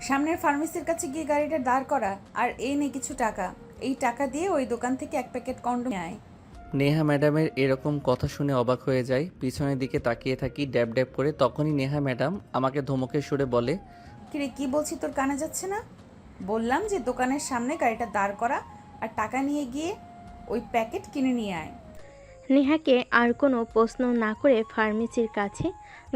সামনের ফার্মেসির কাছে গিয়ে গাড়িটা দাঁড় করা, আর এই নে কিছু টাকা। এই টাকা দিয়ে ওই দোকান থেকে এক প্যাকেট কন্ডোম নিয়ে আয়। নেহা ম্যাডামের এরকম কথা শুনে অবাক হয়ে যায়, পিছনের দিকে তাকিয়ে থাকি ড্যাব ড্যাব করে। তখনই নেহা ম্যাডাম আমাকে ধমকের সুরে বলে, কিরে, কি বলছি তোর কানে যাচ্ছে না? বললাম যে দোকানের সামনে গাড়িটা দাঁড় করা, আর টাকা নিয়ে গিয়ে ওই প্যাকেট কিনে নিয়ে আয়। নেহাকে আর কোনো প্রশ্ন না করে ফার্মেসির কাছে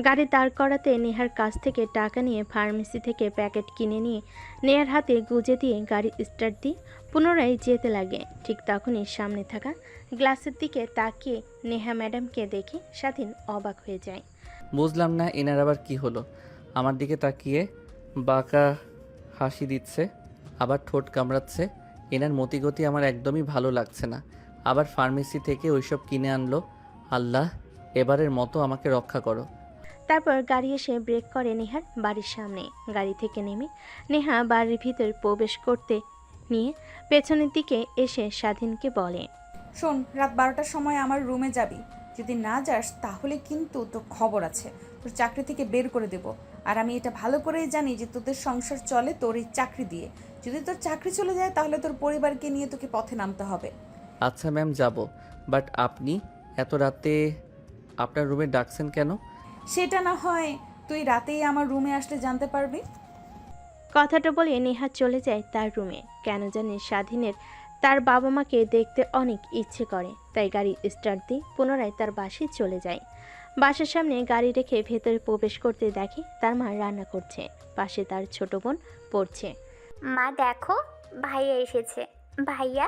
গাড়ি দাঁড় করাতে নেহার কাছ থেকে টাকা নিয়ে ফার্মেসি থেকে প্যাকেট কিনে নিয়ে নেহার হাতে গুজে দিয়ে গাড়ি স্টার্ট দিয়ে পুনরায় যেতে লাগে। ঠিক তখনই সামনে থাকা গ্লাসের দিকে তাকিয়ে নেহা ম্যাডামকে দেখে স্বাধীন অবাক হয়ে যায়। বুঝলাম না এনার আবার কি হলো। আমার দিকে তাকিয়ে বাঁকা হাসি দিচ্ছে, আবার ঠোঁট কামড়াচ্ছে। এনার মতিগতি আমার একদমই ভালো লাগছে না। আবার ফার্মেসি থেকে ওইসব কিনে আনলো। আল্লাহ, এবারের মতো আমাকে রক্ষা করো। তারপর গাড়ি এসে ব্রেক করে নেহার বাড়ির সামনে। গাড়ি থেকে নেমে নেহা বাড়ির ভিতর প্রবেশ করতে নিয়ে পেছনের দিকে এসে স্বাধীনকে বলে, শোন, রাত 12টার সময় আমার রুমে যাবি। যদি না যাস তাহলে কিন্তু তোর খবর আছে, তোর চাকরি থেকে বের করে দেব। আর আমি এটা ভালো করেই জানি যে তোদের সংসার চলে তোর এই চাকরি দিয়ে। যদি তোর চাকরি চলে যায় তাহলে তোর পরিবারকে নিয়ে তোকে পথে নামতে হবে। আচ্ছা ম্যাম, যাব। বাট আপনি এত রাতে আপনার রুমে ডাকছেন কেন? সেটা না হয় তুই রাতেই আমার রুমে আসলে জানতে পারবি। কথাটা বলে নেহা চলে যায় তার রুমে। কেন জানি স্বাধীনের তার বাবা মাকে দেখতে অনেক ইচ্ছে করে, তাই গাড়ি স্টার্ট দিয়ে পুনরায় তার বাসায় চলে যায়। বাসার সামনে গাড়ি রেখে ভেতরে প্রবেশ করতে দেখে তার মা রান্না করছে, পাশে তার ছোট বোন পড়ছে। মা দেখো, ভাইয়া এসেছে। ভাইয়া,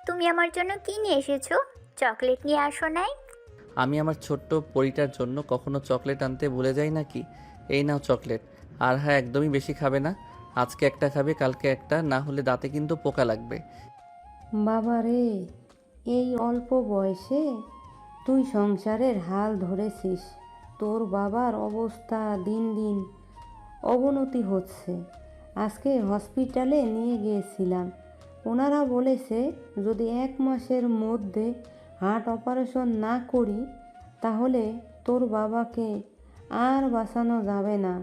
তুমি আমার জন্য কি নিয়ে এসেছো? চকলেট নিয়ে আসো নাই? আমি আমার ছোট্ট পরিটার জন্য কখনো চকলেট আনতে ভুলে যাই নাকি? এই নাও চকলেট। আর হ্যাঁ, একদমই বেশি খাবে না। আজকে একটা খাবে, কালকে একটা, না হলে দাঁতে কিন্তু পোকা লাগবে। বাবা রে, এই অল্প বয়সে তুই সংসারের হাল ধরেছিস। তোর বাবার অবস্থা দিন দিন অবনতি হচ্ছে। আজকে হসপিটালে নিয়ে গিয়েছিলাম। ওনারা বলেছে যদি 1 মাসের মধ্যে হার্ট অপারেশন না করি তাহলে তোর বাবাকে আর বাঁচানো যাবে না।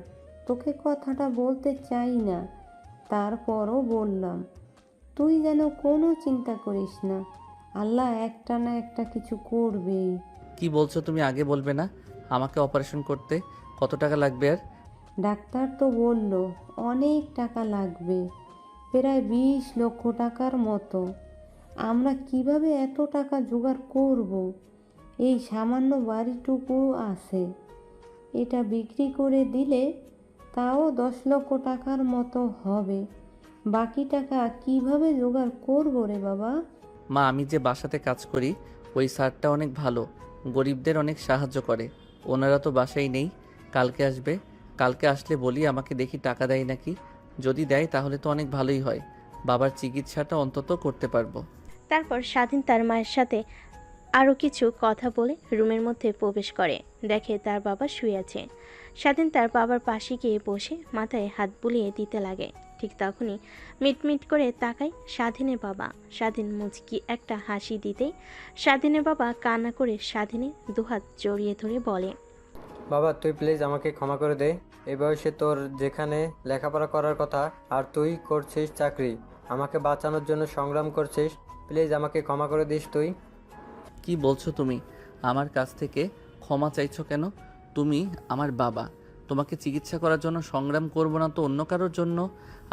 তোকে কথাটা বলতে চাই না, তারপরও বললাম। তুই যেন কোনো চিন্তা করিস না, আল্লাহ একটা না একটা কিছু করবেই। কি বলছো তুমি? আগে বলবে না? আমাকে অপারেশন করতে কত টাকা লাগবে? আর ডাক্তার তো বলল অনেক টাকা লাগবে, প্রায় 20 লক্ষ টাকার মতো। আমরা কিভাবে এত টাকা জোগাড় করব? এই সামান্য বাড়িটুকু আছে, এটা বিক্রি করে দিলে তাও 10 লক্ষ টাকার মতো হবে। বাকি টাকা কিভাবে জোগাড় করব রে বাবা? মা, আমি যে বাসাতে কাজ করি ওই স্যারটা অনেক ভালো, গরিবদের অনেক সাহায্য করে। ওনারা তো বাসায় নেই, কালকে আসবে। কালকে আসলে বলি আমাকে দেখি টাকা দেয় নাকি। যদি দেয় তাহলে তো অনেক ভালোই হয়, বাবার চিকিৎসাটা অন্তত করতে পারবো। তারপর স্বাধীন তার মায়ের সাথে আরও কিছু কথা বলে রুমের মধ্যে প্রবেশ করে। দেখে তার বাবা শুয়ে আছে। স্বাধীন তার বাবার পাশে গিয়ে বসে মাথায় হাত বুলিয়ে দিতে লাগে। ঠিক তখনই মিটমিট করে তাকায় স্বাধীনের বাবা। স্বাধীন মুচকি একটা হাসি দিতেই স্বাধীনের বাবা কান্না করে স্বাধীনের দুহাত জড়িয়ে ধরে বলে, বাবা, তুই প্লিজ আমাকে ক্ষমা করে দে। এই বয়সে তোর যেখানে লেখাপড়া করার কথা আর তুই করছিস চাকরি, আমাকে বাঁচানোর জন্য সংগ্রাম করছিস, প্লিজ আমাকে ক্ষমা করে দিস তুই। কি বলছো তুমি? আমার কাছ থেকে ক্ষমা চাইছো কেন? তুমি আমার বাবা, তোমাকে চিকিৎসা করার জন্য সংগ্রাম করব না তো অন্য কারোর জন্য?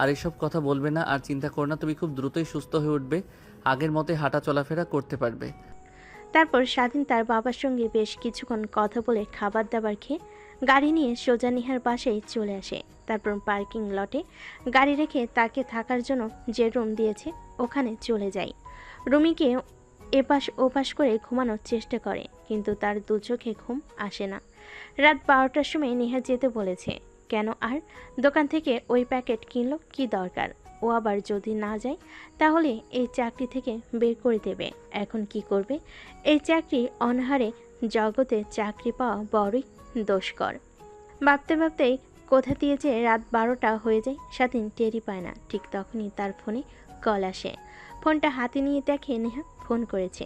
আর এসব কথা বলবে না। আর চিন্তা করো না, তুমি খুব দ্রুতই সুস্থ হয়ে উঠবে, আগের মতোই হাঁটা চলাফেরা করতে পারবে। তারপর স্বাধীন তার বাবার সঙ্গে বেশ কিছুক্ষণ কথা বলে খাবার দাবার খেয়ে গাড়ি নিয়ে সোজা নিহার বাসায় চলে আসে। তারপর পার্কিং লটে গাড়ি রেখে তাকে থাকার জন্য যে রুম দিয়েছে ওখানে চলে যায়। রুমিকে এপাশ ওপাশ করে ঘুমানোর চেষ্টা করে, কিন্তু তার দু চোখে ঘুম আসে না। রাত 12টার সময় নেহা যেতে বলেছে। কেন আর দোকান থেকে ওই প্যাকেট কিনলো কি দরকার? ও আবার যদি না যায় তাহলে এই চাকরি থেকে বের করে দেবে। এখন কি করবে? এই চাকরি অনাহারে জগতে চাকরি পাওয়া বড়ই দুষ্কর। ভাবতে ভাবতেই কোথা দিয়ে যে রাত 12টা হয়ে যায় স্বাধীন টেরই পায় না। ঠিক তখনই তার ফোনে কল আসে। ফোনটা হাতে নিয়ে দেখে নেহা ফোন করেছে।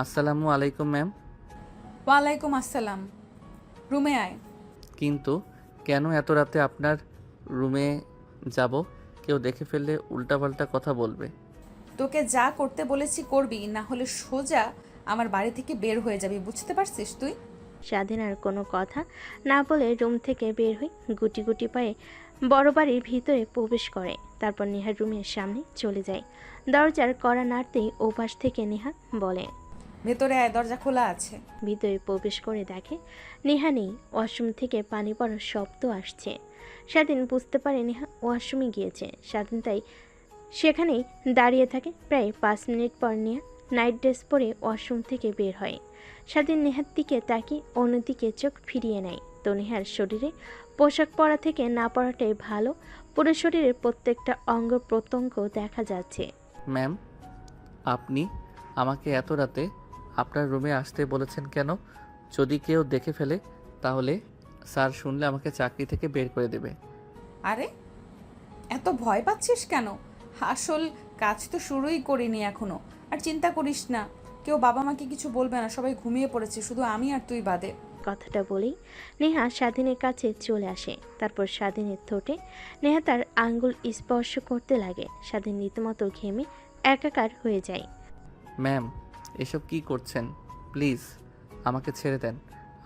আসসালামু আলাইকুম ম্যাম। ওয়ালাইকুম আসসালাম। রুমে আয়। কিন্তু কেন এত রাতে আপনার রুমে যাব, কেউ দেখে ফেললে উল্টাপাল্টা কথা বলবে। তোকে যা করতে বলেছি করবি, না হলে সোজা আমার বাড়ি থেকে বের হয়ে যাবি, বুঝতে পারছিস তুই? স্বাধীন আর কোনো কথা না বলে রুম থেকে বের হয়ে গুটি গুটি পায়ে বড় বাড়ির ভিতরে প্রবেশ করে। তারপর নেহার রুমের সামনে চলে যায়। দরজার কড়া নাড়তেই ওপাশ থেকে নেহা বলে, ভেতরে আয়, দরজা খোলা আছে। ভিতরে প্রবেশ করে দেখে নেহা নেই। ওয়াশরুম থেকে পানি পড়ার শব্দ আসছে। স্বাধীন বুঝতে পারে নেহা ওয়াশরুমে গিয়েছে। স্বাধীন তাই সেখানেই দাঁড়িয়ে থাকে। প্রায় 5 মিনিট পর নেহা নাইট ড্রেস পরে ওয়াশরুম থেকে বের হয়। স্বাধীন নেহার দিকে তাকিয়ে অন্যদিকে চোখ ফিরিয়ে নেয়। তো নেহার শরীরে পোশাক পরা থেকে না পরাটাই ভালো। পুরো শরীরের প্রত্যেকটা অঙ্গ প্রত্যঙ্গ দেখা যাচ্ছে। ম্যাম, আপনি আমাকে এত রাতে আপনার রুমে আসতে বলেছেন কেন? যদি কেউ দেখে ফেলে তাহলে স্যার শুনলে আমাকে চাকরি থেকে বের করে দেবে। আরে এত ভয় পাচ্ছিস কেন? আসল কাজ তো শুরুই করিনি এখনো। আর চিন্তা করিস না, কেউ বাবা মাকে কিছু বলবে না, সবাই ঘুমিয়ে পড়েছে, শুধু আমি আর তুই বাদে। কথাটা বলেই নেহা স্বাধীনের কাছে চলে আসে। তারপর স্বাধীনের ঠোঁটে নেহা তার আঙ্গুল স্পর্শ করতে লাগে। স্বাধীন রীতিমতো ঘেমে একাকার হয়ে যায়। ম্যাম, এসব কি করছেন? প্লিজ আমাকে ছেড়ে দেন।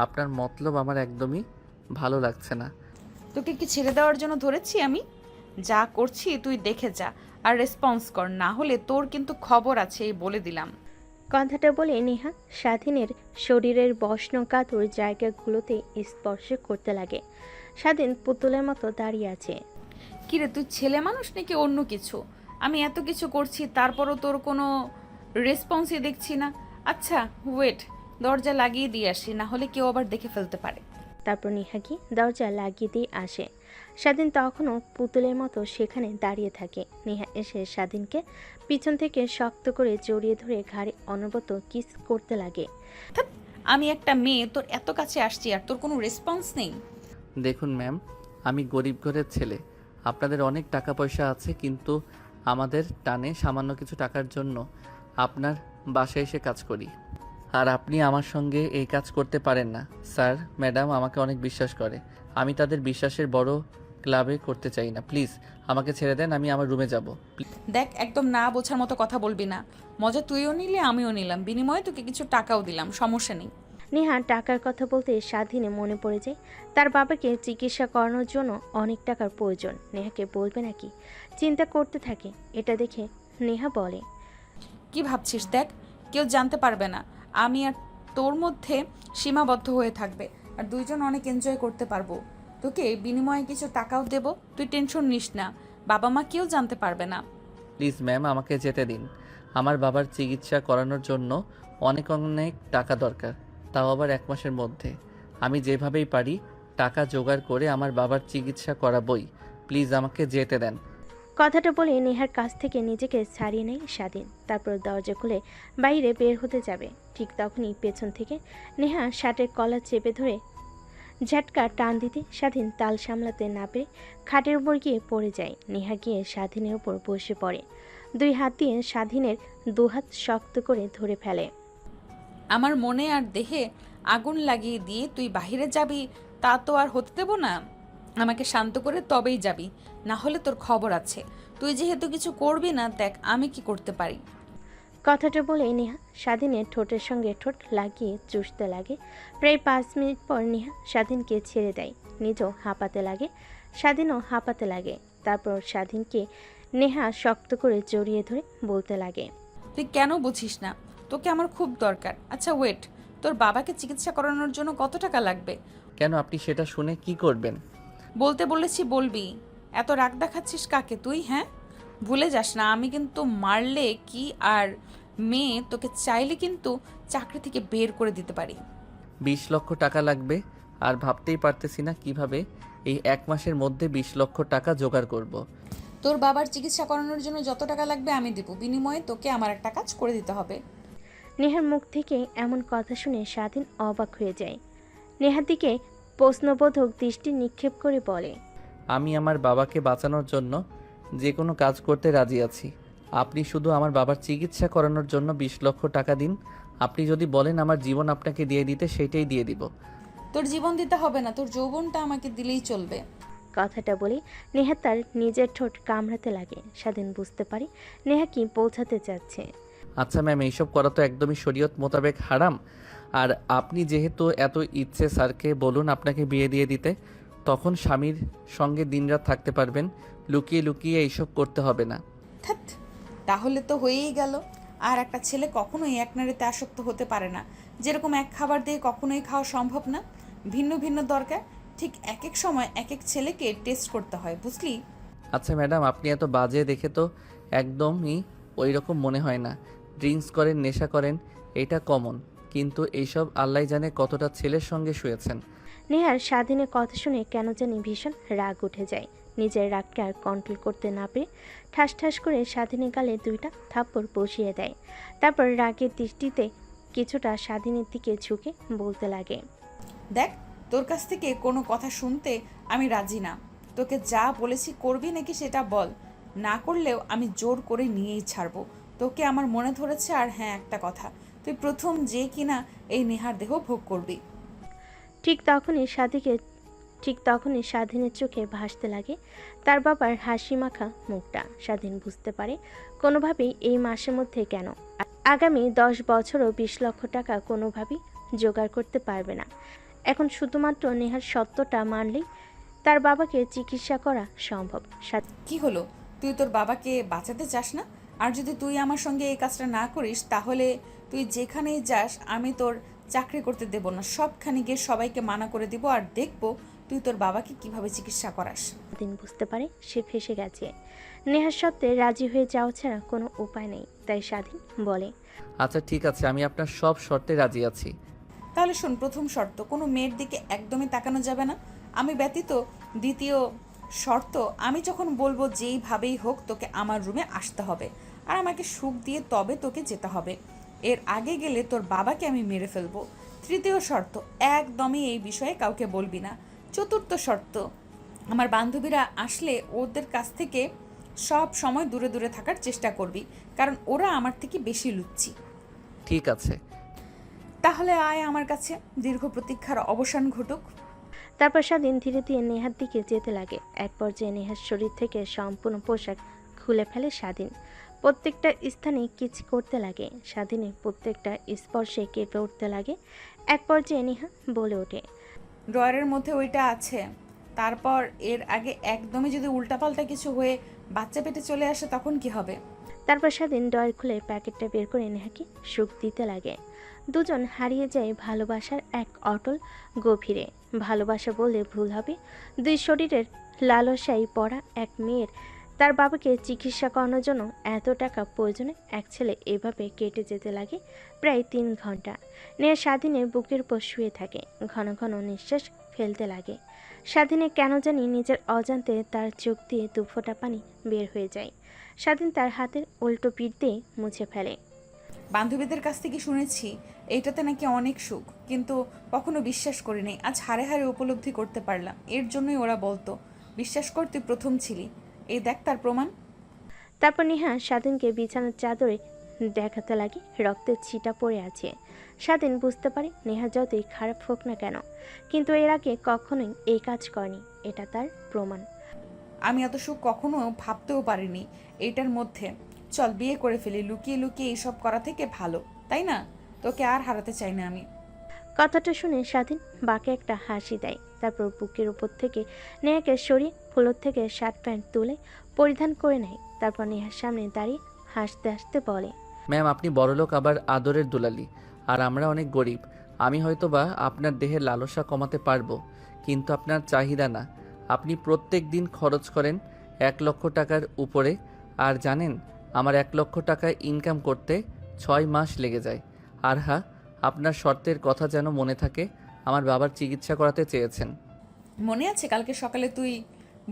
আপনার মতলব আমার একদমই ভালো লাগছে না। তোকে কি ছেড়ে দেওয়ার জন্য ধরেছি আমি? যা করছি তুই দেখে যা আর রেসপন্স কর, না হলে তোর কিন্তু খবর আছে, এই বলে দিলাম। কথাটা বলে নেহা স্বাধীনের শরীরের বস্নকাতর জায়গাগুলোতে স্পর্শ করতে লাগে। স্বাধীন পুতুলের মতো দাঁড়িয়ে আছে। কিরে তুই ছেলে মানুষ নাকি অন্য কিছু? আমি এত কিছু করছি তারপরও তোর কোনো রেসপন্সই দেখছি না। আচ্ছা ওয়েট, দরজা লাগিয়ে দিয়ে আসি, না হলে কেউ আবার দেখে ফেলতে পারে। তারপর নেহা কি দরজা লাগিয়ে দিয়ে আসে। স্বাধীন তখনও পুতুলের মতো সেখানে দাঁড়িয়ে থাকে। নেহা এসে স্বাধীনকে পিছন থেকে শক্ত করে জড়িয়ে ধরে ঘাড়ে অনবরত কিস করতে লাগে। ধ্যাৎ, আমি একটা মেয়ে, তোর এত কাছে আসছি আর তোর কোনো রেসপন্স নেই। দেখুন ম্যাম, আমি গরিব ঘরের ছেলে। আপনাদের অনেক টাকা পয়সা আছে, কিন্তু আমাদের টানে সামান্য কিছু টাকার জন্য আপনার বাসায় এসে কাজ করি। আর আপনি আমার সঙ্গে এই কাজ করতে পারেন না। স্যার ম্যাডাম আমাকে অনেক বিশ্বাস করে, আমি তাদের বিশ্বাসের বড় ক্লাবে করতে চাই না। প্লিজ আমাকে ছেড়ে দেন, আমি আমার রুমে যাব। দেখ, একদম না বোঝার মতো কথা বলবি না। মজা তুইও নিলে আমিও নিলাম, বিনিময়ে তোকে কিছু টাকাও দিলাম, সমস্যা নেই। নেহা টাকার কথা বলতে স্বাধীনে মনে পড়ে যায় তার বাবাকে চিকিৎসা করানোর জন্য অনেক টাকার প্রয়োজন। নেহাকে বলবে নাকি চিন্তা করতে থাকে। এটা দেখে নেহা বলে, কি ভাবছিস? দেখ, কেউ জানতে পারবে না, আমি আর তোর মধ্যে সীমাবদ্ধ হয়ে থাকবে, আর দুইজন অনেক এনজয় করতে পারবো। তোকে বিনিময়ে কিছু টাকাও দেব, তুই টেনশন নিস না, বাবা মা কেউ জানতে পারবে না। প্লিজ ম্যাম, আমাকে যেতে দিন। আমার বাবার চিকিৎসা করানোর জন্য অনেক অনেক টাকা দরকার, তাও আবার 1 মাসের মধ্যে। আমি যেভাবেই পারি টাকা জোগাড় করে আমার বাবার চিকিৎসা করাবই। প্লিজ আমাকে যেতে দেন। কথাটা বলে নেহার কাছ থেকে নিজেকে ছাড়িয়ে নেয় স্বাধীন। তারপর দরজা খুলে বাইরে বের হতে যাবে। ঠিক তখনই পেছন থেকে নেহা শার্টের কলার চেপে ধরে ঝাটকা টান দিতে স্বাধীন তাল সামলাতে না পেরে খাটের উপর গিয়ে পড়ে যায়। নেহা গিয়ে স্বাধীনের উপর বসে পড়ে। 2 হাত দিয়ে স্বাধীনের 2 হাত শক্ত করে ধরে ফেলে। আমার মনে আর দেহে আগুন লাগিয়ে দিয়ে তুই বাহিরে যাবি, তা তো আর হতে দেব না। আমাকে শান্ত করে তবেই যাবি, না হলে তোর খবর আছে। তুই যেহেতু কিছু করবি না, দেখ আমি কি করতে পারি। কথাটা বলে নেহা স্বাধীনের ঠোঁটের সঙ্গে ঠোঁট লাগিয়ে চুষতে লাগে। প্রায় 5 মিনিট পর নেহা স্বাধীনকে ছেড়ে দেয়। নিজেও হাঁপাতে লাগে, স্বাধীনও হাঁপাতে লাগে। তারপর স্বাধীনকে নেহা শক্ত করে জড়িয়ে ধরে বলতে লাগে, তুই কেন বুঝিস না? তোকে আমার খুব দরকার। আচ্ছা ওয়েট, তোর বাবাকে চিকিৎসা করানোর জন্য কত টাকা লাগবে? কেন, আপনি সেটা শুনে কি করবেন? বলতে বলেছি বলবি। এত রাগ দেখাচ্ছিস কাকে তুই? হ্যাঁ, ভুলে যাস না, আমি কিন্তু মারলে কি আর মেয়ে তোকে চাইলে কিন্তু চাকরি থেকে বের করে দিতে পারি। 20 লক্ষ টাকা লাগবে, আর ভাবতেই পারতেছি না কিভাবে এই 1 মাসের মধ্যে 20 লক্ষ টাকা জোগাড় করব। তোর বাবার চিকিৎসা করানোর জন্য যত টাকা লাগবে আমি দেবো, বিনিময়ে তোকে আমার একটা কাজ করে দিতে হবে। নেহার মুখ থেকে এমন কথা শুনে স্বাধীন অবাক হয়ে যায়। নেহার দিকে প্রশ্নবোধক দৃষ্টি নিক্ষেপ করে বলে, আমি আমার বাবাকে বাঁচানোর জন্য যে কোনো কাজ করতে রাজি আছি। আপনি শুধু আমার বাবার চিকিৎসা করানোর জন্য 20 লক্ষ টাকা দিন। আপনি যদি বলেন আমার জীবন আপনাকে দিয়ে দিতে, সেইটাই দিয়ে দিব। তোর জীবন দিতে হবে না, তোর যৌবনটা আমাকে দিলেই চলবে। কথাটা বলে নেহা তার নিজের ঠোঁট কামড়াতে লাগে। স্বাধীন বুঝতে পারে নেহা কি বোঝাতে চাচ্ছে। আচ্ছা ম্যাম, এইসব করা তো একদমই শরীয়ত মোতাবেক হারাম। আর আপনি যেহেতু এত ইচ্ছে, স্যারকে বলুন আপনাকে বিয়ে দিয়ে দিতে, তখন স্বামীর সঙ্গে দিনরাত থাকতে পারবেন। লুকিয়ে লুকিয়ে এইসব করতে হবে না। ধ্যাৎ, তাহলে তো হয়েই গেল। আর একটা ছেলে কখনোই এক নারীতে আসক্ত হতে পারে না। যেরকম এক খাবার দিয়ে কখনোই খাওয়া সম্ভব না, ভিন্ন ভিন্ন দরকার। ঠিক এক এক সময় এক এক ছেলেকে টেস্ট করতে হয়, বুঝলি? আচ্ছা ম্যাডাম, আপনি এত বাজে দেখে তো একদমই ওই রকম মনে হয় না। ড্রিঙ্কস করেন, নেশা করেন, এটা কমন, কিন্তু এইসব আল্লাহ জানে কতটা ছেলের সঙ্গে শুয়েছেন। নেহার স্বাধীনের কথা শুনে কেন জানি ভীষণ রাগ উঠে যায়। নিজের রাগকে আর কন্ট্রোল করতে না পেরে ঠাস ঠাস করে স্বাধীনের গালে 2টা থাপ্পড় বসিয়ে দেয়। তারপর রাগের দৃষ্টিতে কিছুটা স্বাধীনের দিকে ঝুঁকে বলতে লাগে, দেখ, তোর কাছ থেকে কোনো কথা শুনতে আমি রাজি না। তোকে যা বলেছি করবি নাকি সেটা বল। না করলেও আমি জোর করে নিয়েই ছাড়বো। তোকে আমার মনে ধরেছে। আর হ্যাঁ, একটা কথা, তুই প্রথম যে কিনা এই নেহার দেহ ভোগ করবি। ঠিক তখনই স্বাধীনের চোখে ভাসতে লাগে তার বাবার হাসি মাখা মুখটা। স্বাধীন বুঝতে পারে কোনোভাবেই এই মাসের মধ্যে কেন আগামী 10 বছরও 20 লক্ষ টাকা কোনোভাবেই জোগাড় করতে পারবে না। এখন শুধুমাত্র নেহার সত্যটা মানলেই তার বাবাকে চিকিৎসা করা সম্ভব। কি হলো, তুই তোর বাবাকে বাঁচাতে চাস না? আর যদি তুই আমার সঙ্গে এই কাজটা না করিস, তাহলে তুই যেখানেই যাস আমি তোর চাকরি করতে দেব না। সবখানে গিয়ে সবাইকে মানা করে দিব, আর দেখব তুই তোর বাবাকে কিভাবে চিকিৎসা করাস। স্বাধীন বুঝতে পারে সে ফেঁসে গেছে। নেহার সত্ত্বে রাজি হয়ে যাওয়া ছাড়া কোনো উপায় নেই। তাই স্বাধীন বলে, আচ্ছা ঠিক আছে, আমি আপনার সব শর্তে রাজি আছি। তাহলে শোন, প্রথম শর্ত, কোনো মেয়ের দিকে একদমই তাকানো যাবে না আমি ব্যতীত। দ্বিতীয় শর্ত, আমি যখন বলবো যেইভাবেই হোক তোকে আমার রুমে আসতে হবে, আর আমাকে সুখ দিয়ে তবে তোকে যেতে হবে। এর আগে গেলে তোর বাবাকে আমি মেরে ফেলবো। তৃতীয় শর্ত, একদমই এই বিষয়ে কাউকে বলবি না। চতুর্থ শর্ত, আমার বান্ধবীরা আসলে ওদের কাছ থেকে সব সময় দূরে দূরে থাকার চেষ্টা করবি, কারণ ওরা আমার থেকে বেশি লুচ্ছি। ঠিক আছে। তাহলে আয় আমার কাছে, দীর্ঘ প্রতীক্ষার অবসান ঘটুক। তারপর স্বাধীন ধীরে ধীরে নেহার দিকে যেতে লাগে। এক পর্যায়ে নেহার শরীর থেকে সম্পূর্ণ পোশাক খুলে ফেলে স্বাধীন। প্রত্যেকটা স্থানে কিচ করতে লাগে। স্বাধীনের প্রত্যেকটা স্পর্শে কেঁপে উঠতে লাগে। এক পর্যায়ে নেহা বলে ওঠে, ড্রয়ারের মধ্যে ওইটা আছে। তারপর এর আগে একদমই যদি উল্টাপাল্টা কিছু হয়ে বাচ্চা পেটে চলে আসে তখন কি হবে? তারপর স্বাধীন ড্রয়ার খুলে প্যাকেটটা বের করে নেহাকে সুখ দিতে লাগে। দুজন হারিয়ে যায় ভালোবাসার এক অটল গভীরে। ভালোবাসা বললে ভুল হবে। দুই শরীরের লালসায় পড়া এক মেয়ের তার বাবাকে চিকিৎসা করানোর জন্য এত টাকা প্রয়োজনে এক ছেলে এভাবে কেটে যেতে লাগে প্রায় 3 ঘন্টা। নেহা স্বাধীনের বুকের উপর শুয়ে থাকে, ঘন ঘন নিঃশ্বাস ফেলতে লাগে। স্বাধীনে কেন জানি নিজের অজান্তে তার চোখ দিয়ে 2 ফোঁটা পানি বের হয়ে যায়। স্বাধীন তার হাতের উল্টো পিঠ দিয়ে মুছে ফেলে। বান্ধবীদের কাছ থেকে শুনেছি এইটাতে নাকি অনেক সুখ, কিন্তু কখনো বিশ্বাস করিনি। আজ হাড়ে হাড়ে উপলব্ধি করতে পারলাম। এর জন্যই ওরা বলতো, বিশ্বাস কর তুই প্রথম ছিলি। এই দেখ তার প্রমাণ। তারপর নেহা স্বাধীনকে বিছানার চাদরে দেখাতে লাগে রক্তের ছিটা পড়ে আছে। স্বাধীন বুঝতে পারে নেহা যতই খারাপ হোক না কেন, কিন্তু এর আগে কখনোই এই কাজ করেনি। এটা তার প্রমাণ। আমি এত সুখ কখনো ভাবতেও পারিনি এইটার মধ্যে। চল বিয়ে করে ফেলি, লুকিয়ে লুকিয়ে এইসব করা থেকে ভালো, তাই না? তোকে আর হারাতে চাই না আমি। কথাটা শুনে স্বাধীন বাঁকে একটা হাসি দেয়। তারপর বুকের উপর থেকে নেহাকে সরিয়ে ফ্লোর থেকে শার্ট প্যান্ট তুলে পরিধান করে নেয়। তারপর নেহার সামনে দাঁড়িয়ে হাসতে হাসতে বলে, ম্যাম, আপনি বড়লোক আবার আদরের দুলালি, আর আমরা অনেক গরিব। আমি হয়তোবা আপনার দেহের লালসা কমাতে পারবো, কিন্তু আপনার চাহিদা না। আপনি প্রত্যেক দিন খরচ করেন 1 লক্ষ টাকার উপরে, আর জানেন আমার 1 লক্ষ টাকা ইনকাম করতে 6 মাস লেগে যায়। আর হ্যাঁ, আপনার শর্তের কথা যেন মনে থাকে, আমার বাবার চিকিৎসা করাতে চেয়েছেন। মনে আছে কালকে সকালে তুই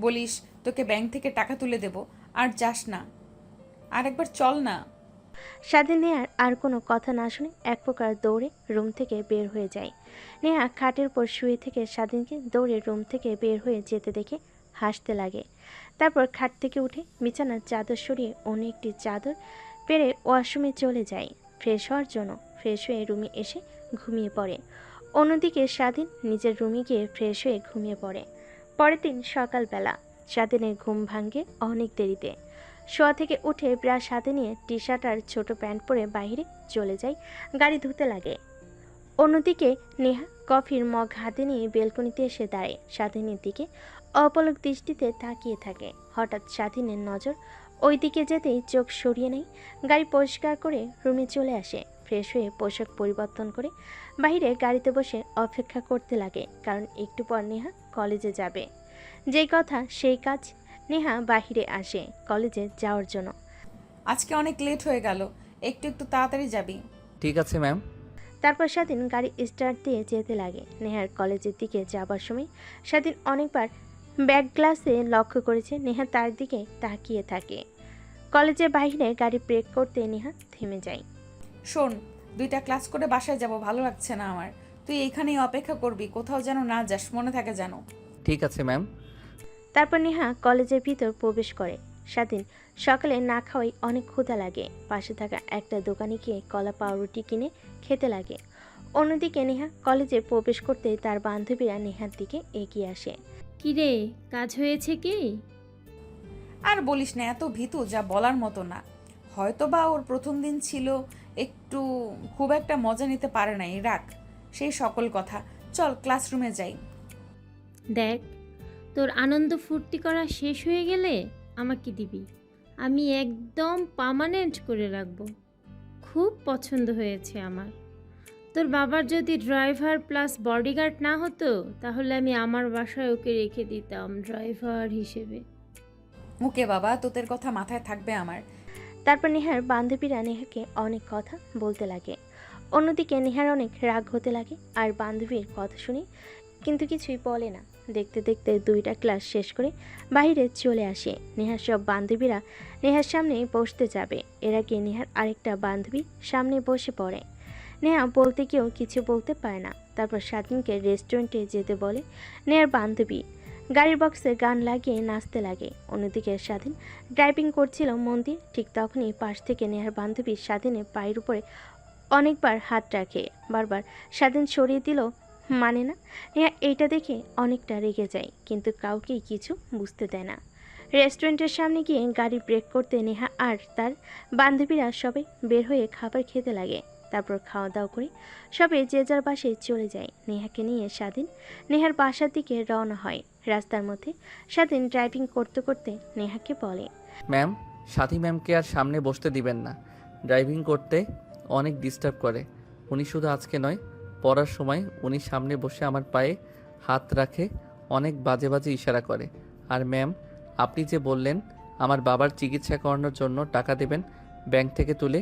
বলিস তোকে ব্যাংক থেকে টাকা তুলে দেব, আর যাস না? আর একবার চল না। স্বাধীন নেহার আর কোনো কথা না শুনে এক প্রকার দৌড়ে রুম থেকে বের হয়ে যায়। নেহা খাটের পর শুয়ে থেকে স্বাধীনকে দৌড়ে রুম থেকে বের হয়ে যেতে দেখে হাসতে লাগে। তারপর খাট থেকে উঠে বিছানার চাদর সরিয়ে অন্য একটি চাদর পেরে ওয়াশরুমে চলে যায় ফ্রেশ হওয়ার জন্য। ফ্রেশ হয়ে রুমে এসে ঘুমিয়ে পড়ে। অন্যদিকে স্বাধীন নিজের রুমে গিয়ে ফ্রেশ হয়ে ঘুমিয়ে পড়ে। পরের দিন সকালবেলা স্বাধীনের ঘুম ভাঙে অনেক দেরিতে। শোয়া থেকে উঠে ব্রাশ হাতে নিয়ে টি শার্ট আর ছোট প্যান্ট পরে বাইরে চলে যায়, গাড়ি ধুতে লাগে। অন্যদিকে নেহা কফির মগ হাতে নিয়ে বেলকনিতে এসে দাঁড়ায়, স্বাধীনের দিকে অপলক দৃষ্টিতে তাকিয়ে থাকে। হঠাৎ স্বাধীনের নজর ওই দিকে যেতেই চোখ সরিয়ে নেয়। গাড়ি পরিষ্কার করে রুমে চলে আসে, ফ্রেশ হয়ে পোশাক পরিবর্তন করে বাইরে গাড়িতে বসে অপেক্ষা করতে লাগে, কারণ একটু পর নেহা কলেজে যাবে। যেই কথা সেই কাজ, নেহা বাহিরে আসে কলেজে যাওয়ার জন্য। আজকে অনেক লেট হয়ে গেল, একটু একটু তাড়াতাড়ি যাবি। ঠিক আছে ম্যাম। তারপর স্বাধীন গাড়ি স্টার্ট দিয়ে যেতে লাগে। নেহার কলেজের দিকে যাবার সময় স্বাধীন অনেকবার ব্যাক গ্লাসে লক্ষ্য করেছে নেহা তার দিকে তাকিয়ে থাকে। কলেজের বাইরে গাড়ি ব্রেক করতে নেহা থেমে যায়। শোন, 2টা ক্লাস করে বাসায় যাব, ভালো লাগছে না আমার। তুই এখানেই অপেক্ষা করবি, কোথাও যেন না যাস, মনে থাকে যেন। ঠিক আছে ম্যাম। তারপর নেহা কলেজের ভিতর প্রবেশ করে। স্বাধীন সকালে না খাওয়াই অনেক ক্ষুধা লাগে, পাশে থাকা একটা দোকানে গিয়ে কলা পাউরুটি কিনে খেতে লাগে। অন্যদিকে নেহা কলেজে প্রবেশ করতে তার বান্ধবীরা নেহার দিকে এগিয়ে আসে। কিরে, কাজ হয়েছে কি? আর বলিস না, এত ভীতু যা বলার মতো না। হয়তো বা ওর প্রথম দিন ছিল, একটু খুব একটা মজা নিতে পারে নাই, রাখ সেই সকল কথা। চল ক্লাসরুমে যাই। দেখ, তোর আনন্দ ফুর্তি করা শেষ হয়ে গেলে আমাকে দিবি, আমি একদম পার্মানেন্ট করে রাখবো। খুব পছন্দ হয়েছে আমার। তোর বাবার যদি ড্রাইভার প্লাস বডিগার্ড না হতো, তাহলে আমি আমার বাসায় ওকে রেখে দিতাম ড্রাইভার হিসেবে। ওকে বাবা, তোদের কথা মাথায় থাকবে আমার। তারপর নেহার বান্ধবীরা নেহাকে অনেক কথা বলতে লাগে। অন্যদিকে নেহার অনেক রাগ হতে লাগে আর বান্ধবীর কথা শুনে কিন্তু কিছুই বলে না। দেখতে দেখতে 2টা ক্লাস শেষ করে বাইরে চলে আসে। নেহার সব বান্ধবীরা নেহার সামনে বসতে যাবে, এর আগে নেহার আরেকটা বান্ধবী সামনে বসে পড়ে। নেহা বলতে গিয়েও কিছু বলতে পারে না। তারপর স্বাধীনকে রেস্টুরেন্টে যেতে বলে নেহার বান্ধবী। গাড়ির বক্সে গান লাগিয়ে নাচতে লাগে। অন্যদিকে স্বাধীন ড্রাইভিং করছিল মন দিয়ে। ঠিক তখনই পাশ থেকে নেহার বান্ধবী স্বাধীনের পায়ের উপরে অনেকবার হাত রাখে। বারবার স্বাধীন সরিয়ে দিল, মানে না। নেহা এইটা দেখে অনেকটা রেগে যায়, কিন্তু কাউকেই কিছু বুঝতে দেয় না। রেস্টুরেন্টের সামনে গিয়ে গাড়ি ব্রেক করতে নেহা আর তার বান্ধবীরা সবাই বের হয়ে খাবার খেতে লাগে। তারপর খাওয়া দাওয়া করে সবাই যে যার বাসায় চলে যায়। নেহাকে নিয়ে স্বাধীন নেহার বাসার দিকে রওনা হয়। রাস্তার মধ্যে স্বাধীন ড্রাইভিং করতে করতে নেহাকে বলে, ম্যাম, সাথী ম্যামকে আর সামনে বসতে দিবেন না। ড্রাইভিং করতে অনেক ডিস্টার্ব করে। উনি শুধু আজকে নয়, পড়ার সময় উনি সামনে বসে আমার পায়ে হাত রাখে, অনেক বাজে বাজে ইশারা করে। আর ম্যাম, আপনি যে বললেন আমার বাবার চিকিৎসা করানোর জন্য টাকা দেবেন ব্যাংক থেকে তুলে।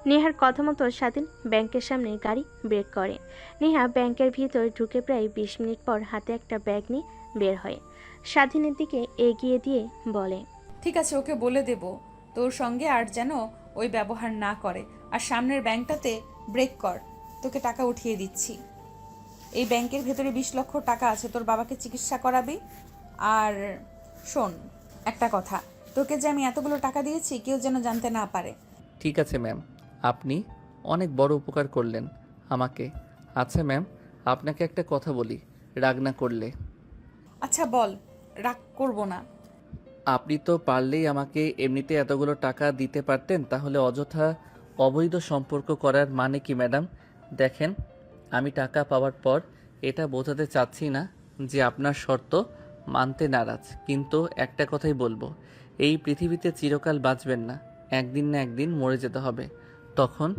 নেহার কথা মতো স্বাধীন ব্যাংকের সামনে গাড়ি ব্রেক করে। নেহা ব্যাংকের ভিতর ঢুকে প্রায় 20 মিনিট পর হাতে একটা ব্যাগ নিয়ে বের হয়। স্বাধীনের দিকে এগিয়ে দিয়ে বলে, ঠিক আছে, ওকে বলে দেব তোর সঙ্গে আর যেন ওই ব্যবহার না করে। আর সামনের ব্যাংকটাতে ব্রেক কর, তোকে টাকা উঠিয়ে দিচ্ছি। এই ব্যাংকের ভেতরে 20 লক্ষ টাকা আছে, তোর বাবাকে চিকিৎসা করাবি। আর শোন একটা কথা, তোকে যে আমি এতগুলো টাকা দিয়েছি কেউ যেন জানতে না পারে। ঠিক আছে ম্যাম, আপনি অনেক বড় উপকার করলেন আমাকে। আচ্ছা ম্যাম, আপনাকে একটা কথা বলি, রাগ না করলে। আচ্ছা বল, রাগ করবো না। আপনি তো পারলেই আমাকে এমনিতে এতগুলো টাকা দিতে পারতেন, তাহলে অযথা অবৈধ সম্পর্ক করার মানে কি ম্যাডাম? দেখেন, আমি টাকা পাওয়ার পর এটা বোঝাতে চাচ্ছি না যে আপনার শর্ত মানতে নারাজ, কিন্তু একটা কথাই বলবো, এই পৃথিবীতে চিরকাল বাঁচবেন না, একদিন না একদিন মরে যেতে হবে। তখন